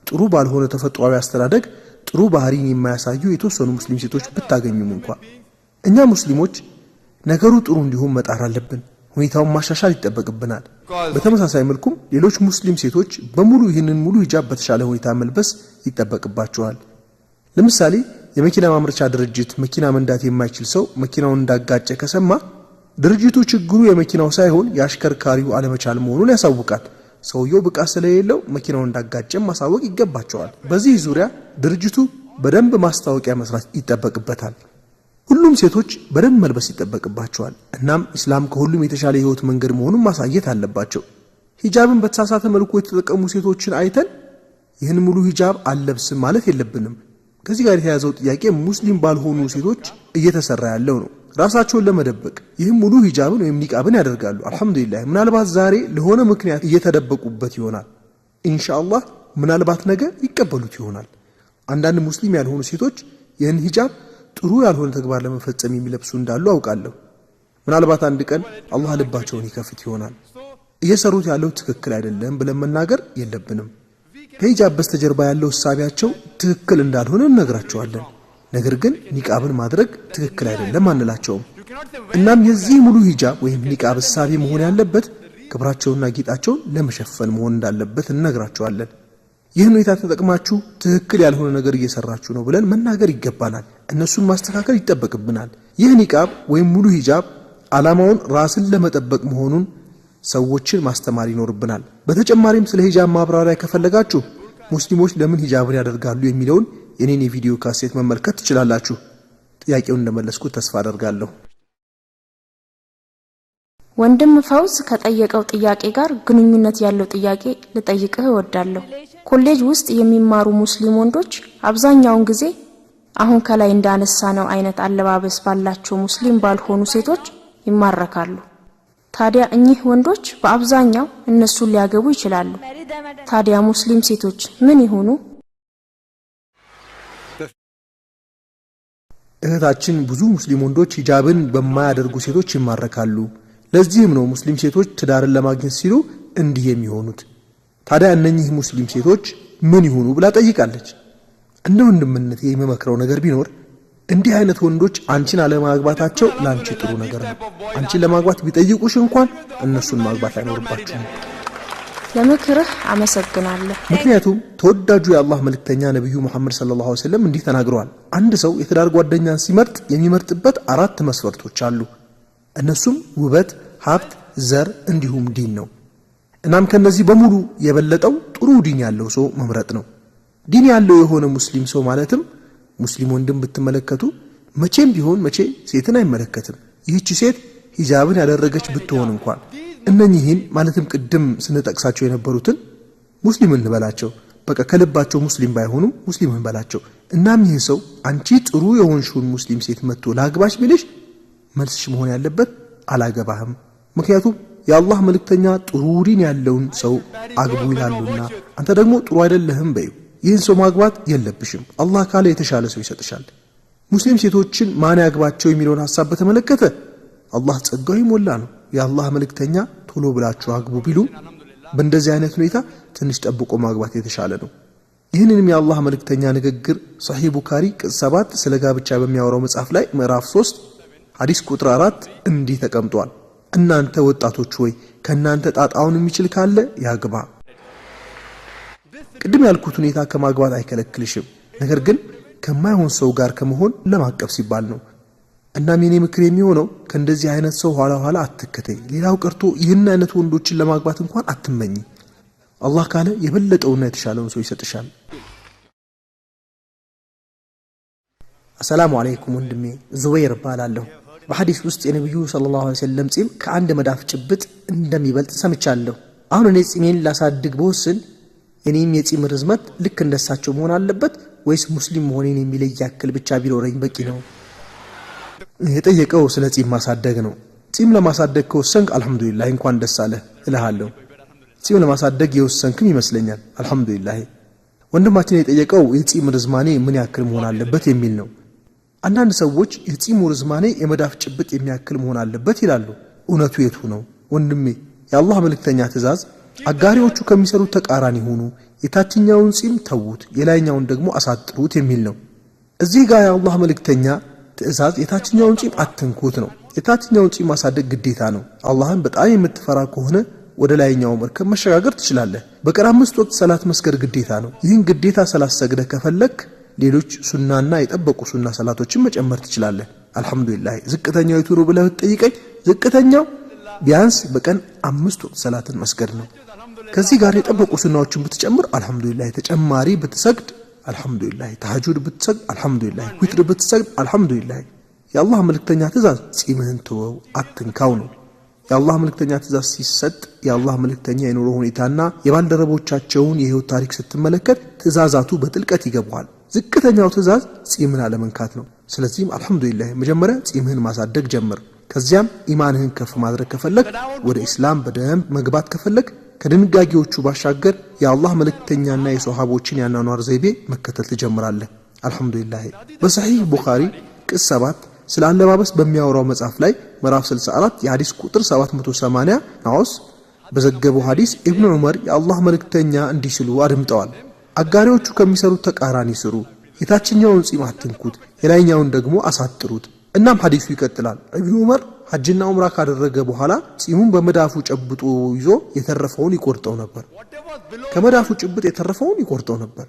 Speaker 2: ጥሩ ባልሆነ ተፈጥሯዊ አስተዳደግ ጥሩ ባህሪን የማያሳዩ የተወሰኑ ሙስሊም ሴቶች ብታገኙም እንኳን እኛ ሙስሊሞች ነገሩ ጥሩ እንዲሆን መጣር አለብን። ሁኔታውን ማሻሻል ይጠበቅብናል። በተመሳሳይ መልኩም ሌሎች ሙስሊም ሴቶች በሙሉ ይህንን ሙሉ ሂጃብ በተሻለ ሁኔታ መልበስ ይጠበቅባቸዋል። ለምሳሌ የመኪና ማምረቻ ድርጅት መኪና መንዳት የማይችል ሰው መኪናውን እንዳጋጨ ከሰማ ድርጅቱ ችግሩ የመኪናው ሳይሆን የአሽከርካሪው አለመቻል መሆኑን ያሳውቃል። ሰውየው ብቃት ስለሌለው መኪናውን እንዳጋጨም ማሳወቅ ይገባቸዋል። በዚህ ዙሪያ ድርጅቱ በደንብ ማስታወቂያ መስራት ይጠበቅበታል። ሁሉም ሴቶች በደንብ መልበስ ይጠበቅባቸዋል። እናም ኢስላም ከሁሉም የተሻለ የህይወት መንገድ መሆኑን ማሳየት አለባቸው። ሂጃብን በተሳሳተ መልኩ የተጠቀሙ ሴቶችን አይተን ይህን ሙሉ ሂጃብ አልለብስም ማለት የለብንም። ከዚህ ጋር የተያዘው ጥያቄ ሙስሊም ባልሆኑ ሴቶች እየተሰራ ያለው ነው። ራሳቸውን ለመደበቅ ይህም ሙሉ ሂጃብን ወይም ኒቃብን ያደርጋሉ። አልহামዱሊላህ ምናልባት ዛሬ ለሆነ ምክንያት እየተደበቁበት ይሆናል። ኢንሻአላህ ምናልባት ነገ ይቀበሉት ይሆናል። አንዳንድ ሙስሊም ያልሆኑ ሴቶች ይህን ሂጃብ ጥሩ ያልሆነ ተግባር ለመፈጸም የሚለብሱ እንዳሉ አውቃለሁ። ምናልባት አንድ ቀን አላህ ልባቸውን ይከፍት ይሆናል። እየሰሩት ያለው ትክክል አይደለም ብለን መናገር የለብንም። ከሂጃብ በስተጀርባ ያለው እሳቢያቸው ትክክል እንዳልሆነ እነግራቸዋለን። ነገር ግን ኒቃብን ማድረግ ትክክል አይደለም አንላቸውም። እናም የዚህ ሙሉ ሂጃብ ወይም ኒቃብ እሳቤ መሆን ያለበት ክብራቸውና ጌጣቸውን ለመሸፈን መሆን እንዳለበት እነግራቸዋለን። ይህን ሁኔታ ተጠቅማችሁ ትክክል ያልሆነ ነገር እየሰራችሁ ነው ብለን መናገር ይገባናል። እነሱን ማስተካከል ይጠበቅብናል። ይህ ኒቃብ ወይም ሙሉ ሂጃብ ዓላማውን ራስን ለመጠበቅ መሆኑን ሰዎችን ማስተማር ይኖርብናል። በተጨማሪም ስለ ሂጃብ ማብራሪያ ከፈለጋችሁ ሙስሊሞች ለምን ሂጃብን ያደርጋሉ የሚለውን የኔን የቪዲዮ ካሴት መመልከት ትችላላችሁ። ጥያቄውን እንደመለስኩት ተስፋ አደርጋለሁ።
Speaker 1: ወንድም ፈውዝ ከጠየቀው ጥያቄ ጋር ግንኙነት ያለው ጥያቄ ልጠይቅህ እወዳለሁ። ኮሌጅ ውስጥ የሚማሩ ሙስሊም ወንዶች አብዛኛውን ጊዜ አሁን ከላይ እንዳነሳነው አይነት አለባበስ ባላቸው ሙስሊም ባልሆኑ ሴቶች ይማረካሉ። ታዲያ እኚህ ወንዶች በአብዛኛው እነሱን ሊያገቡ ይችላሉ። ታዲያ ሙስሊም ሴቶች ምን ይሆኑ?
Speaker 2: እህታችን ብዙ ሙስሊም ወንዶች ሂጃብን በማያደርጉ ሴቶች ይማረካሉ። ለዚህም ነው ሙስሊም ሴቶች ትዳርን ለማግኘት ሲሉ እንዲህ የሚሆኑት። ታዲያ እነኚህ ሙስሊም ሴቶች ምን ይሆኑ ብላ ጠይቃለች። እንደ ወንድምነት የምመክረው ነገር ቢኖር እንዲህ አይነት ወንዶች አንቺን አለማግባታቸው ላንቺ ጥሩ ነገር ነው። አንቺን ለማግባት ቢጠይቁሽ እንኳን እነሱን ማግባት አይኖርባችሁም።
Speaker 1: ለምክርህ አመሰግናለሁ።
Speaker 2: ምክንያቱም ተወዳጁ የአላህ መልእክተኛ ነብዩ መሐመድ ሰለላሁ ዐለይሂ ወሰለም እንዲህ ተናግረዋል። አንድ ሰው የትዳር ጓደኛን ሲመርጥ የሚመርጥበት 4 መስፈርቶች አሉ። እነሱም ውበት፣ ሀብት፣ ዘር እንዲሁም ዲን ነው። እናም ከነዚህ በሙሉ የበለጠው ጥሩ ዲን ያለው ሰው መምረጥ ነው። ዲን ያለው የሆነ ሙስሊም ሰው ማለትም ሙስሊም ወንድም ብትመለከቱ መቼም ቢሆን መቼ ሴትን አይመለከትም። ይህች ሴት ሂጃብን ያደረገች ብትሆን እንኳን እነኚህን ማለትም ቅድም ስንጠቅሳቸው የነበሩትን ሙስሊም እንበላቸው። በቃ ከልባቸው ሙስሊም ባይሆኑም ሙስሊም እንበላቸው። እናም ይህ ሰው አንቺ ጥሩ የሆንሽውን ሙስሊም ሴት መጥቶ ላግባሽ ቢልሽ መልስሽ መሆን ያለበት አላገባህም። ምክንያቱም የአላህ መልእክተኛ ጥሩ ዲን ያለውን ሰው አግቡ ይላሉና አንተ ደግሞ ጥሩ አይደለህም በይው። ይህን ሰው ማግባት የለብሽም። አላህ ካለ የተሻለ ሰው ይሰጥሻል። ሙስሊም ሴቶችን ማን ያግባቸው የሚለውን ሐሳብ በተመለከተ አላህ ጸጋው ይሞላ ነው። የአላህ መልእክተኛ ቶሎ ብላችሁ አግቡ ቢሉም በእንደዚህ አይነት ሁኔታ ትንሽ ጠብቆ ማግባት የተሻለ ነው። ይህንንም የአላህ መልእክተኛ ንግግር ሰሒህ ቡኻሪ ቅጽ 7 ስለ ጋብቻ በሚያወራው መጽሐፍ ላይ ምዕራፍ 3 ሐዲስ ቁጥር 4 እንዲህ ተቀምጧል። እናንተ ወጣቶች ሆይ ከናንተ ጣጣውን የሚችል ካለ ያግባ። ቅድም ያልኩት ሁኔታ ከማግባት አይከለክልሽም። ነገር ግን ከማይሆን ሰው ጋር ከመሆን ለማቀብ ሲባል ነው። እናም የኔ ምክር የሚሆነው ከእንደዚህ አይነት ሰው ኋላ ኋላ አትከተይ። ሌላው ቀርቶ ይህን አይነት ወንዶችን ለማግባት እንኳን አትመኝ። አላህ ካለ የበለጠውና የተሻለውን ሰው ይሰጥሻል። አሰላሙ አለይኩም ወንድሜ ዙበይር እባላለሁ። በሐዲስ ውስጥ የነብዩ ሰለላሁ ዐለይሂ ወሰለም ጺም ከአንድ መዳፍ ጭብጥ እንደሚበልጥ ሰምቻለሁ። አሁን እኔ ጺሜን ላሳድግ በወስን የኔም የጺም ርዝመት ልክ እንደሳቸው መሆን አለበት ወይስ ሙስሊም መሆኔን የሚለይ ያክል ብቻ ቢኖረኝ በቂ ነው? የጠየቀው ስለ ጺም ማሳደግ ነው። ጺም ለማሳደግ ከወሰንክ አልহামዱሊላህ እንኳን ደስ አለህ እልሃለሁ። ጺም ለማሳደግ የወሰንክም ይመስለኛል። አልহামዱሊላህ። ወንድማችን የጠየቀው የጺም ርዝማኔ ምን ያክል መሆን አለበት የሚል ነው። አንዳንድ ሰዎች የጺሙ ርዝማኔ የመዳፍ ጭብጥ የሚያክል መሆን አለበት ይላሉ። እውነቱ የቱ ነው? ወንድሜ የአላህ መልእክተኛ ትእዛዝ አጋሪዎቹ ከሚሰሩት ተቃራኒ ሆኑ፣ የታችኛውን ጺም ተዉት፣ የላይኛውን ደግሞ አሳጥሩት የሚል ነው። እዚህ ጋር የአላህ መልእክተኛ ትእዛዝ የታችኛውን ጺም አትንኩት ነው። የታችኛውን ጺም ማሳደግ ግዴታ ነው። አላህን በጣም የምትፈራ ከሆነ ወደ ላይኛው መርከብ መሸጋገር ትችላለህ። በቀን 5 ወቅት ሰላት መስገድ ግዴታ ነው። ይህን ግዴታ ሰላት ሰግደህ ከፈለክ ሌሎች ሱናና የጠበቁ ሱና ሰላቶችን መጨመር ትችላለህ። አልহামዱሊላህ። ዝቅተኛው የቱ ነው ብለህ ብትጠይቀኝ ዝቅተኛው ቢያንስ በቀን 5 ወቅት ሰላትን መስገድ ነው። ከዚህ ጋር የጠበቁ ሱናዎችን ብትጨምር አልহামዱሊላህ። ተጨማሪ ብትሰግድ አልহামዱሊላህ። ተሐጁድ ብትሰግድ አልহামዱሊላህ። ዊትር ብትሰግድ አልহামዱሊላህ። የአላህ መልእክተኛ ትእዛዝ ጺምህን ተወው አትንካው ነው። የአላህ መልእክተኛ ትእዛዝ ሲሰጥ የአላህ መልእክተኛ የኑሮ ሁኔታና የባልደረቦቻቸውን የህይወት ታሪክ ስትመለከት ትእዛዛቱ በጥልቀት ይገባዋል። ዝቅተኛው ትእዛዝ ጺምን አለመንካት ነው። ስለዚህም አልহামዱሊላህ መጀመሪያ ጺምህን ማሳደግ ጀምር። ከዚያም ኢማንህን ከፍ ማድረግ ከፈለክ ወደ እስላም በደንብ መግባት ከፈለክ ከድንጋጌዎቹ ባሻገር የአላህ መልእክተኛና የሷሃቦችን ያኗኗር ዘይቤ መከተል ትጀምራለህ። አልহামዱሊላህ። በሰሒህ ቡኻሪ ቅጽ 7 ስለ አለባበስ በሚያወራው መጽሐፍ ላይ ምዕራፍ 64 የሐዲስ ቁጥር 780 ናውስ በዘገበው ሐዲስ ኢብኑ ዑመር የአላህ መልእክተኛ እንዲህ ሲሉ አድምጠዋል። አጋሪዎቹ ከሚሰሩት ተቃራኒ ስሩ፣ የታችኛውን ጺም አትንኩት፣ የላይኛውን ደግሞ አሳጥሩት። እናም ሐዲሱ ይቀጥላል። ኢብኑ ዑመር ሐጅና ዑምራ ካደረገ በኋላ ጺሙን በመዳፉ ጨብጦ ይዞ የተረፈውን ይቆርጠው ነበር። ከመዳፉ ጭብጥ የተረፈውን ይቆርጠው ነበር።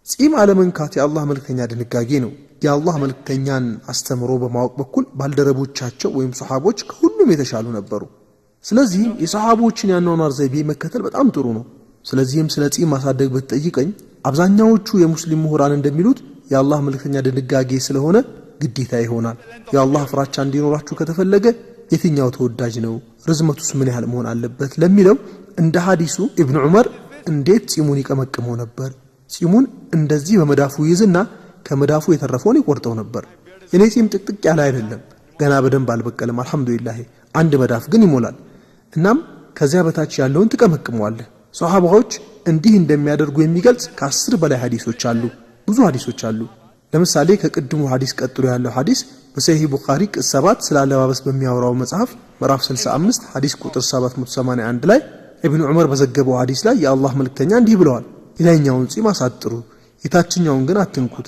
Speaker 2: ጺም አለመንካት የአላህ መልእክተኛ ድንጋጌ ነው። የአላህ መልእክተኛን አስተምሮ በማወቅ በኩል ባልደረቦቻቸው ወይም ሱሐቦች ከሁሉም የተሻሉ ነበሩ። ስለዚህም የሰሃቦችን ያኗኗር ዘይቤ መከተል በጣም ጥሩ ነው። ስለዚህም ስለ ጺም ማሳደግ ብትጠይቀኝ አብዛኛዎቹ የሙስሊም ምሁራን እንደሚሉት የአላህ መልእክተኛ ድንጋጌ ስለሆነ ግዴታ ይሆናል። የአላህ ፍራቻ እንዲኖራችሁ ከተፈለገ የትኛው ተወዳጅ ነው፣ ርዝመቱስ ምን ያህል መሆን አለበት ለሚለው እንደ ሐዲሱ ኢብኑ ዑመር እንዴት ጺሙን ይቀመቅመው ነበር። ጺሙን እንደዚህ በመዳፉ ይዝና ከመዳፉ የተረፈውን ይቆርጠው ነበር። የኔ ጺም ጥቅጥቅ ያለ አይደለም፣ ገና በደንብ አልበቀለም አልহামዱሊላህ፣ አንድ መዳፍ ግን ይሞላል። እናም ከዚያ በታች ያለውን ትቀመቅመዋለህ። ሷሃባዎች እንዲህ እንደሚያደርጉ የሚገልጽ ከ10 በላይ ሐዲሶች አሉ፣ ብዙ ሐዲሶች አሉ። ለምሳሌ ከቅድሙ ሐዲስ ቀጥሎ ያለው ሐዲስ በሰሂህ ቡኻሪ ቅጽ 7 ስለ አለባበስ በሚያወራው መጽሐፍ ምዕራፍ 65 ሐዲስ ቁጥር 781 ላይ ኢብኑ ዑመር በዘገበው ሐዲስ ላይ የአላህ መልእክተኛ እንዲህ ብለዋል፣ የላይኛውን ጺም አሳጥሩ፣ የታችኛውን ግን አትንኩት።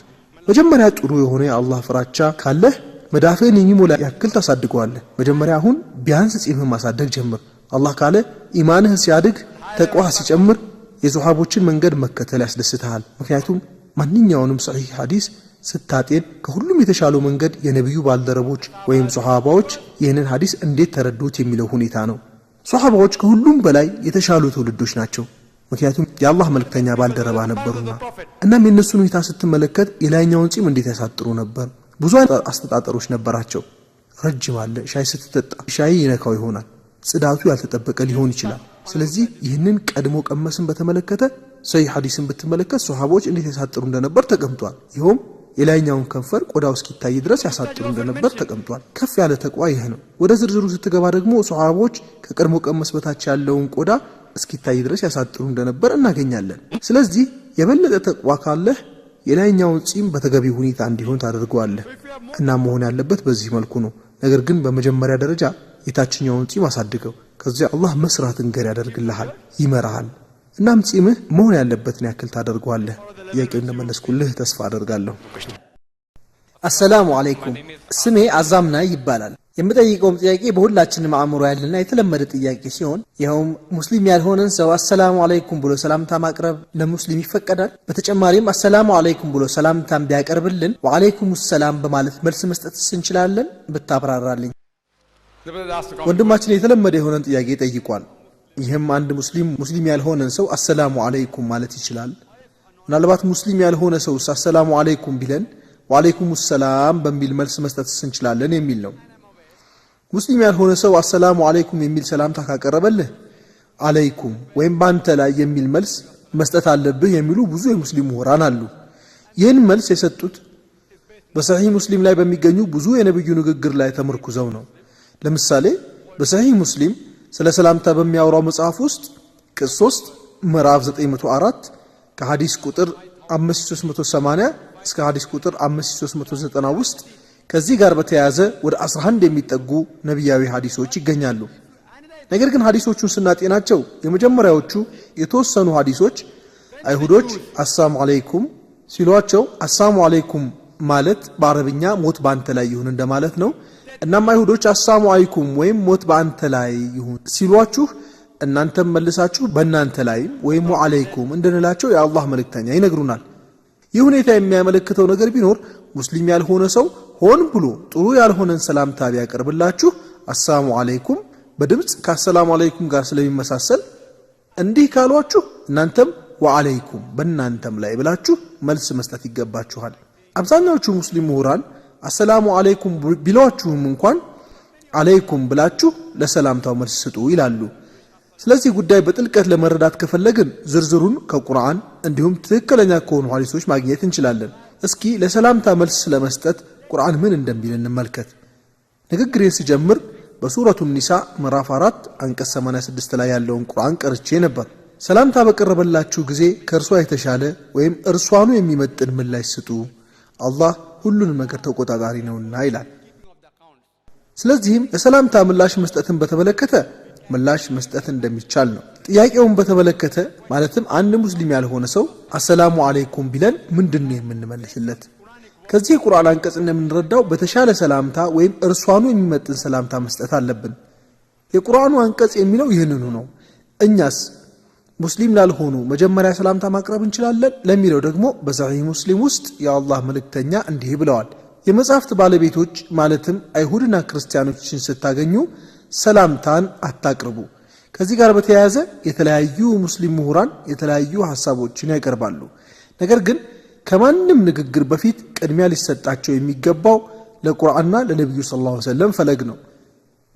Speaker 2: መጀመሪያ ጥሩ የሆነ የአላህ ፍራቻ ካለህ መዳፍህን የሚሞላ ያክል ታሳድገዋለህ። መጀመሪያ አሁን ቢያንስ ጺምህን ማሳደግ ጀምር። አላህ ካለ ኢማንህ ሲያድግ ተቅዋህ ሲጨምር የሱሐቦችን መንገድ መከተል ያስደስተሃል። ምክንያቱም ማንኛውንም ሰሒህ ሐዲስ ስታጤን ከሁሉም የተሻለው መንገድ የነቢዩ ባልደረቦች ወይም ሱሐባዎች ይህንን ሐዲስ እንዴት ተረዱት የሚለው ሁኔታ ነው። ሱሐባዎች ከሁሉም በላይ የተሻሉ ትውልዶች ናቸው፣ ምክንያቱም የአላህ መልእክተኛ ባልደረባ ነበሩና። እናም የእነሱን ሁኔታ ስትመለከት የላይኛውን ጺም እንዴት ያሳጥሩ ነበር። ብዙ አስተጣጠሮች ነበራቸው። ረጅም አለ፣ ሻይ ስትጠጣ ሻይ ይነካው ይሆናል፣ ጽዳቱ ያልተጠበቀ ሊሆን ይችላል። ስለዚህ ይህንን ቀድሞ ቀመስን በተመለከተ ሰሒህ ሐዲስን ብትመለከት ሱሐቦች እንዴት ያሳጥሩ እንደነበር ተቀምጧል። ይኸውም የላይኛውን ከንፈር ቆዳው እስኪታይ ድረስ ያሳጥሩ እንደነበር ተቀምጧል። ከፍ ያለ ተቅዋ ይህ ነው። ወደ ዝርዝሩ ስትገባ ደግሞ ሱሐቦች ከቀድሞ ቀመስ በታች ያለውን ቆዳ እስኪታይ ድረስ ያሳጥሩ እንደነበር እናገኛለን። ስለዚህ የበለጠ ተቅዋ ካለህ የላይኛውን ጺም በተገቢ ሁኔታ እንዲሆን ታደርገዋለህ እና መሆን ያለበት በዚህ መልኩ ነው። ነገር ግን በመጀመሪያ ደረጃ የታችኛውን ጺም አሳድገው፣ ከዚያ አላህ መስራትን ገር ያደርግልሃል፣ ይመራሃል። እናም ጺምህ መሆን ያለበትን ያክል ታደርገዋለህ። ጥያቄው እንደመለስኩልህ ተስፋ አደርጋለሁ።
Speaker 3: አሰላሙ አለይኩም፣ ስሜ አዛምና ይባላል። የምጠይቀውም ጥያቄ በሁላችንም አእምሮ ያለና የተለመደ ጥያቄ ሲሆን ይኸውም ሙስሊም ያልሆነን ሰው አሰላሙ አለይኩም ብሎ ሰላምታ ማቅረብ ለሙስሊም ይፈቀዳል? በተጨማሪም አሰላሙ አለይኩም ብሎ ሰላምታን ቢያቀርብልን ወአለይኩም ሰላም በማለት መልስ መስጠትስ እንችላለን? ብታብራራልኝ።
Speaker 2: ወንድማችን የተለመደ የሆነን ጥያቄ ጠይቋል። ይህም አንድ ሙስሊም ያልሆነን ሰው አሰላሙ አለይኩም ማለት ይችላል? ምናልባት ሙስሊም ያልሆነ ሰው አሰላሙ አለይኩም ቢለን ወአለይኩም ሰላም በሚል መልስ መስጠትስ እንችላለን የሚል ነው። ሙስሊም ያልሆነ ሰው አሰላሙ አለይኩም የሚል ሰላምታ ካቀረበልህ አለይኩም ወይም ባንተ ላይ የሚል መልስ መስጠት አለብህ የሚሉ ብዙ የሙስሊም ምሁራን አሉ። ይህን መልስ የሰጡት በሰሒህ ሙስሊም ላይ በሚገኙ ብዙ የነብዩ ንግግር ላይ ተመርኩዘው ነው። ለምሳሌ በሰሒህ ሙስሊም ስለ ሰላምታ በሚያወራው መጽሐፍ ውስጥ ቅጽ 3 ምዕራፍ 904 ከሐዲስ ቁጥር 5380 እስከ ሐዲስ ቁጥር 5390 ውስጥ ከዚህ ጋር በተያያዘ ወደ 11 የሚጠጉ ነቢያዊ ሐዲሶች ይገኛሉ። ነገር ግን ሐዲሶቹን ስናጤናቸው የመጀመሪያዎቹ የተወሰኑ ሐዲሶች አይሁዶች አሰላሙ አለይኩም ሲሏቸው አሰላሙ አለይኩም ማለት በአረብኛ ሞት በአንተ ላይ ይሁን እንደማለት ነው። እናም አይሁዶች አሰላሙ አለይኩም ወይም ሞት በአንተ ላይ ይሁን ሲሏችሁ እናንተም መልሳችሁ በእናንተ ላይ ወይም ወአለይኩም እንድንላቸው የአላህ መልእክተኛ ይነግሩናል። ይህ ሁኔታ የሚያመለክተው ነገር ቢኖር ሙስሊም ያልሆነ ሰው ሆን ብሎ ጥሩ ያልሆነን ሰላምታ ቢያቀርብላችሁ አሰላሙ አለይኩም በድምጽ ከአሰላሙ አለይኩም ጋር ስለሚመሳሰል እንዲህ ካሏችሁ እናንተም ወአለይኩም በእናንተም ላይ ብላችሁ መልስ መስጠት ይገባችኋል። አብዛኛዎቹ ሙስሊም ምሁራን አሰላሙ አለይኩም ቢሏችሁም እንኳን አለይኩም ብላችሁ ለሰላምታው መልስ ስጡ ይላሉ። ስለዚህ ጉዳይ በጥልቀት ለመረዳት ከፈለግን ዝርዝሩን ከቁርአን እንዲሁም ትክክለኛ ከሆኑ ሐዲሶች ማግኘት እንችላለን። እስኪ ለሰላምታ መልስ ስለመስጠት ቁርአን ምን እንደሚል እንመልከት። ንግግሬን ሲጀምር በሱረቱ ኒሳ ምዕራፍ 4 አንቀጽ 86 ላይ ያለውን ቁርአን ቀርቼ ነበር። ሰላምታ በቀረበላችሁ ጊዜ ከእርሷ የተሻለ ወይም እርሷኑ የሚመጥን ምላሽ ስጡ፣ አላህ ሁሉንም ነገር ተቆጣጣሪ ነውና ይላል። ስለዚህም ለሰላምታ ምላሽ መስጠትን በተመለከተ ምላሽ መስጠት እንደሚቻል ነው። ጥያቄውን በተመለከተ ማለትም አንድ ሙስሊም ያልሆነ ሰው አሰላሙ አለይኩም ቢለን ምንድነው የምንመልስለት? ከዚህ የቁርአን አንቀጽ እንደምንረዳው በተሻለ ሰላምታ ወይም እርሷኑ የሚመጥን ሰላምታ መስጠት አለብን። የቁርአኑ አንቀጽ የሚለው ይህንኑ ነው። እኛስ ሙስሊም ላልሆኑ መጀመሪያ ሰላምታ ማቅረብ እንችላለን ለሚለው ደግሞ በሰሒህ ሙስሊም ውስጥ የአላህ መልእክተኛ እንዲህ ብለዋል፣ የመጻሕፍት ባለቤቶች ማለትም አይሁድና ክርስቲያኖችን ስታገኙ ሰላምታን አታቅርቡ። ከዚህ ጋር በተያያዘ የተለያዩ ሙስሊም ምሁራን የተለያዩ ሐሳቦችን ያቀርባሉ። ነገር ግን ከማንም ንግግር በፊት ቅድሚያ ሊሰጣቸው የሚገባው ለቁርአንና ለነብዩ ሰለላሁ ዐለይሂ ወሰለም ፈለግ ነው።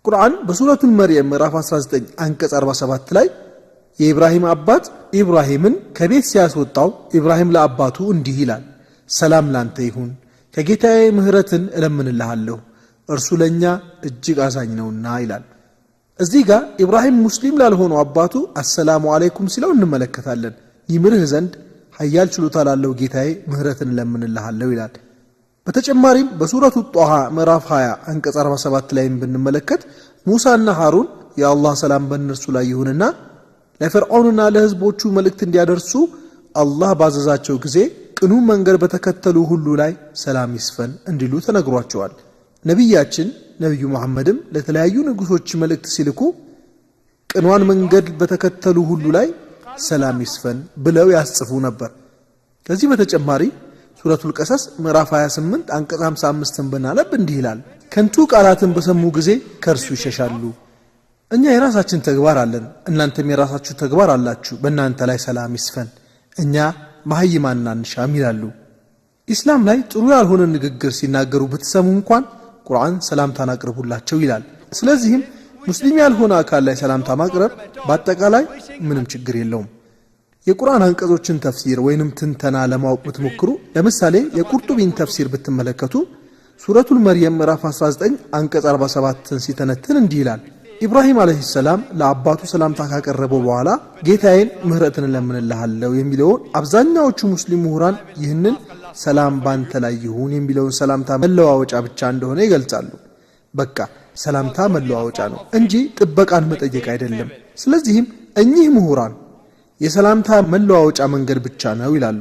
Speaker 2: ቁርአን በሱረቱል መርየም ምዕራፍ 19 አንቀጽ 47 ላይ የኢብራሂም አባት ኢብራሂምን ከቤት ሲያስወጣው ኢብራሂም ለአባቱ እንዲህ ይላል፣ ሰላም ላንተ ይሁን፣ ከጌታዬ ምህረትን እለምንልሃለሁ፣ እርሱ ለኛ እጅግ አዛኝ ነውና ይላል። እዚህ ጋር ኢብራሂም ሙስሊም ላልሆነው አባቱ አሰላሙ አለይኩም ሲለው እንመለከታለን። ይምርህ ዘንድ ኃያል ችሎታ ላለው ጌታዬ ምህረትን እለምንልሃለሁ ይላል። በተጨማሪም በሱረቱ ጧሃ ምዕራፍ 20 አንቀጽ 47 ላይ ብንመለከት ሙሳና ሃሩን የአላህ ሰላም በእነርሱ ላይ ይሁንና ለፈርዖንና ለህዝቦቹ መልእክት እንዲያደርሱ አላህ ባዘዛቸው ጊዜ ቅኑ መንገድ በተከተሉ ሁሉ ላይ ሰላም ይስፈን እንዲሉ ተነግሯቸዋል። ነቢያችን ነብዩ መሐመድም ለተለያዩ ንጉሶች መልእክት ሲልኩ ቅኗን መንገድ በተከተሉ ሁሉ ላይ ሰላም ይስፈን ብለው ያስጽፉ ነበር። ከዚህ በተጨማሪ ሱረቱል ቀሰስ ምዕራፍ 28 አንቀጽ 55ን ብናነብ እንዲህ ይላል፣ ከንቱ ቃላትን በሰሙ ጊዜ ከእርሱ ይሸሻሉ። እኛ የራሳችን ተግባር አለን፣ እናንተም የራሳችሁ ተግባር አላችሁ፣ በእናንተ ላይ ሰላም ይስፈን፣ እኛ መሐይማን አንሻም ይላሉ። ኢስላም ላይ ጥሩ ያልሆነ ንግግር ሲናገሩ ብትሰሙ እንኳን ቁርአን ሰላምታን አቅርቡላቸው ይላል። ስለዚህም ሙስሊም ያልሆነ አካል ላይ ሰላምታ ማቅረብ በአጠቃላይ ምንም ችግር የለውም። የቁርአን አንቀጾችን ተፍሲር ወይንም ትንተና ለማወቅ ብትሞክሩ ለምሳሌ የቁርጡቢን ተፍሲር ብትመለከቱ ሱረቱል መርየም ምዕራፍ 19 አንቀጽ 47ን ሲተነትን እንዲህ ይላል፣ ኢብራሂም አለይሂ ሰላም ለአባቱ ሰላምታ ካቀረበው በኋላ ጌታዬን ምህረትን እለምንልሃለሁ የሚለውን አብዛኛዎቹ ሙስሊም ምሁራን ይህንን ሰላም ባንተ ላይ ይሁን የሚለውን ሰላምታ መለዋወጫ ብቻ እንደሆነ ይገልጻሉ። በቃ ሰላምታ መለዋወጫ ነው እንጂ ጥበቃን መጠየቅ አይደለም። ስለዚህም እኚህ ምሁራን የሰላምታ መለዋወጫ መንገድ ብቻ ነው ይላሉ።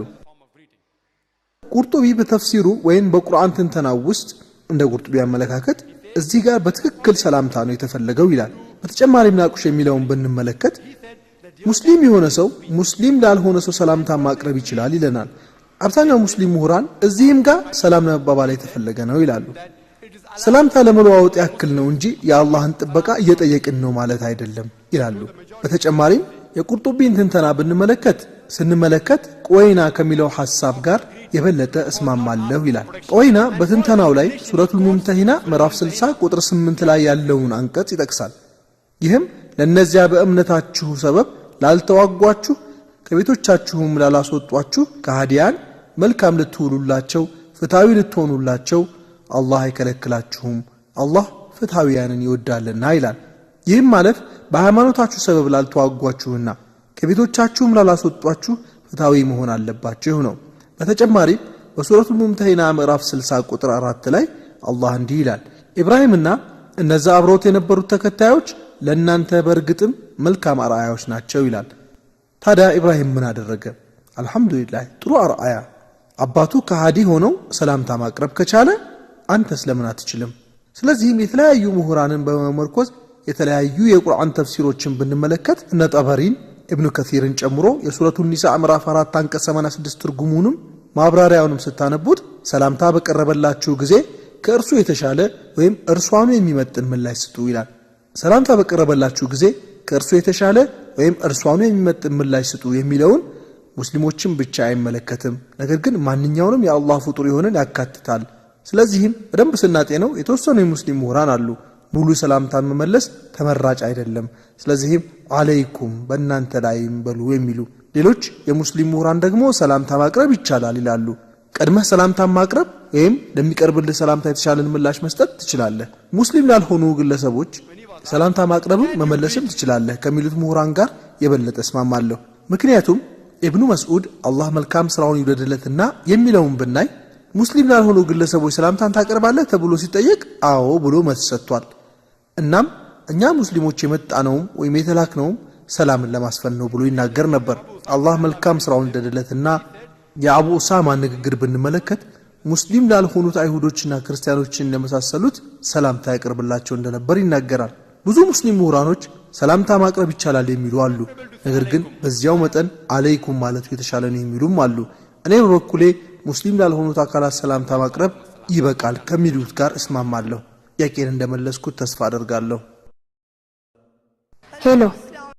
Speaker 2: ቁርጡቢ በተፍሲሩ ወይም በቁርአን ትንተናው ውስጥ እንደ ቁርጡቢ አመለካከት እዚህ ጋር በትክክል ሰላምታ ነው የተፈለገው ይላል። በተጨማሪም ናቁሽ የሚለውን ብንመለከት ሙስሊም የሆነ ሰው ሙስሊም ላልሆነ ሰው ሰላምታ ማቅረብ ይችላል ይለናል። አብዛኛው ሙስሊም ምሁራን እዚህም ጋር ሰላም ለመባባል የተፈለገ ነው ይላሉ። ሰላምታ ለመለዋወጥ ያክል ነው እንጂ የአላህን ጥበቃ እየጠየቅን ነው ማለት አይደለም ይላሉ። በተጨማሪም የቁርጡቢን ትንተና ስንመለከት ቆይና ከሚለው ሐሳብ ጋር የበለጠ እስማማለሁ ይላል። ቆይና በትንተናው ላይ ሱረቱል ሙምተሂና ምዕራፍ 60 ቁጥር 8 ላይ ያለውን አንቀጽ ይጠቅሳል። ይህም ለነዚያ በእምነታችሁ ሰበብ ላልተዋጓችሁ ከቤቶቻችሁም ላላስወጧችሁ ከሃዲያን መልካም ልትውሉላቸው ፍትሃዊ ልትሆኑላቸው አላህ አይከለክላችሁም፣ አላህ ፍትሃዊያንን ይወዳልና ይላል። ይህም ማለት በሃይማኖታችሁ ሰበብ ላልተዋጓችሁና ከቤቶቻችሁም ላላስወጧችሁ ፍትሃዊ መሆን አለባችሁ ነው። በተጨማሪ በሱረቱል ሙምተሂና ምዕራፍ 60 ቁጥር 4 ላይ አላህ እንዲህ ይላል፣ ኢብራሂምና እነዛ አብረውት የነበሩት ተከታዮች ለእናንተ በእርግጥም መልካም አርአያዎች ናቸው ይላል። ታዲያ ኢብራሂም ምን አደረገ? አልহামዱሊላህ ጥሩ አርአያ። አባቱ ከሃዲ ሆነው ሰላምታ ማቅረብ ከቻለ አንተስ ለምን አትችልም? ስለዚህም የተለያዩ ምሁራንን በመመርኮዝ የተለያዩ የቁርአን ተፍሲሮችን ብንመለከት እነ ጠበሪን ኢብኑ ከሲርን ጨምሮ የሱረቱን ኒሳ ምዕራፍ 4 አንቀጽ 86 ትርጉሙንም ማብራሪያውንም ስታነቡት ሰላምታ በቀረበላችሁ ጊዜ ከእርሱ የተሻለ ወይም እርሷኑ የሚመጥን ምላሽ ስጡ ይላል። ሰላምታ በቀረበላችሁ ጊዜ ከእርሱ የተሻለ ወይም እርሷኑ የሚመጥን ምላሽ ስጡ የሚለውን ሙስሊሞችን ብቻ አይመለከትም፣ ነገር ግን ማንኛውንም የአላህ ፍጡር የሆነን ያካትታል። ስለዚህም በደንብ ስናጤነው የተወሰኑ የሙስሊም ምሁራን አሉ ሙሉ ሰላምታን መመለስ ተመራጭ አይደለም፣ ስለዚህም አለይኩም በእናንተ ላይም በሉ የሚሉ፣ ሌሎች የሙስሊም ምሁራን ደግሞ ሰላምታ ማቅረብ ይቻላል ይላሉ። ቀድመህ ሰላምታ ማቅረብ ወይም ለሚቀርብልህ ሰላምታ የተሻለን ምላሽ መስጠት ትችላለህ። ሙስሊም ላልሆኑ ግለሰቦች ሰላምታ ማቅረብም መመለስም ትችላለህ ከሚሉት ምሁራን ጋር የበለጠ እስማማለሁ። ምክንያቱም ኢብኑ መስዑድ አላህ መልካም ስራውን ይውደድለትና የሚለውን ብናይ ሙስሊም ላልሆኑ ግለሰቦች ሰላምታን ታቀርባለህ ተብሎ ሲጠየቅ አዎ ብሎ መልስ ሰጥቷል። እናም እኛ ሙስሊሞች የመጣነውም ወይም የተላክነውም ሰላምን ለማስፈን ነው ብሎ ይናገር ነበር። አላህ መልካም ስራውን ይውደድለትና የአቡ ኡሳማ ንግግር ብንመለከት ሙስሊም ላልሆኑት አይሁዶችና ክርስቲያኖችን ለመሳሰሉት ሰላምታ ያቀርብላቸው እንደነበር ይናገራል። ብዙ ሙስሊም ምሁራኖች ሰላምታ ማቅረብ ይቻላል የሚሉ አሉ፣ ነገር ግን በዚያው መጠን አለይኩም ማለት የተሻለ ነው የሚሉም አሉ። እኔ በበኩሌ ሙስሊም ላልሆኑት አካላት ሰላምታ ማቅረብ ይበቃል ከሚሉት ጋር እስማማለሁ። ጥያቄን እንደመለስኩት ተስፋ አደርጋለሁ።
Speaker 1: ሄሎ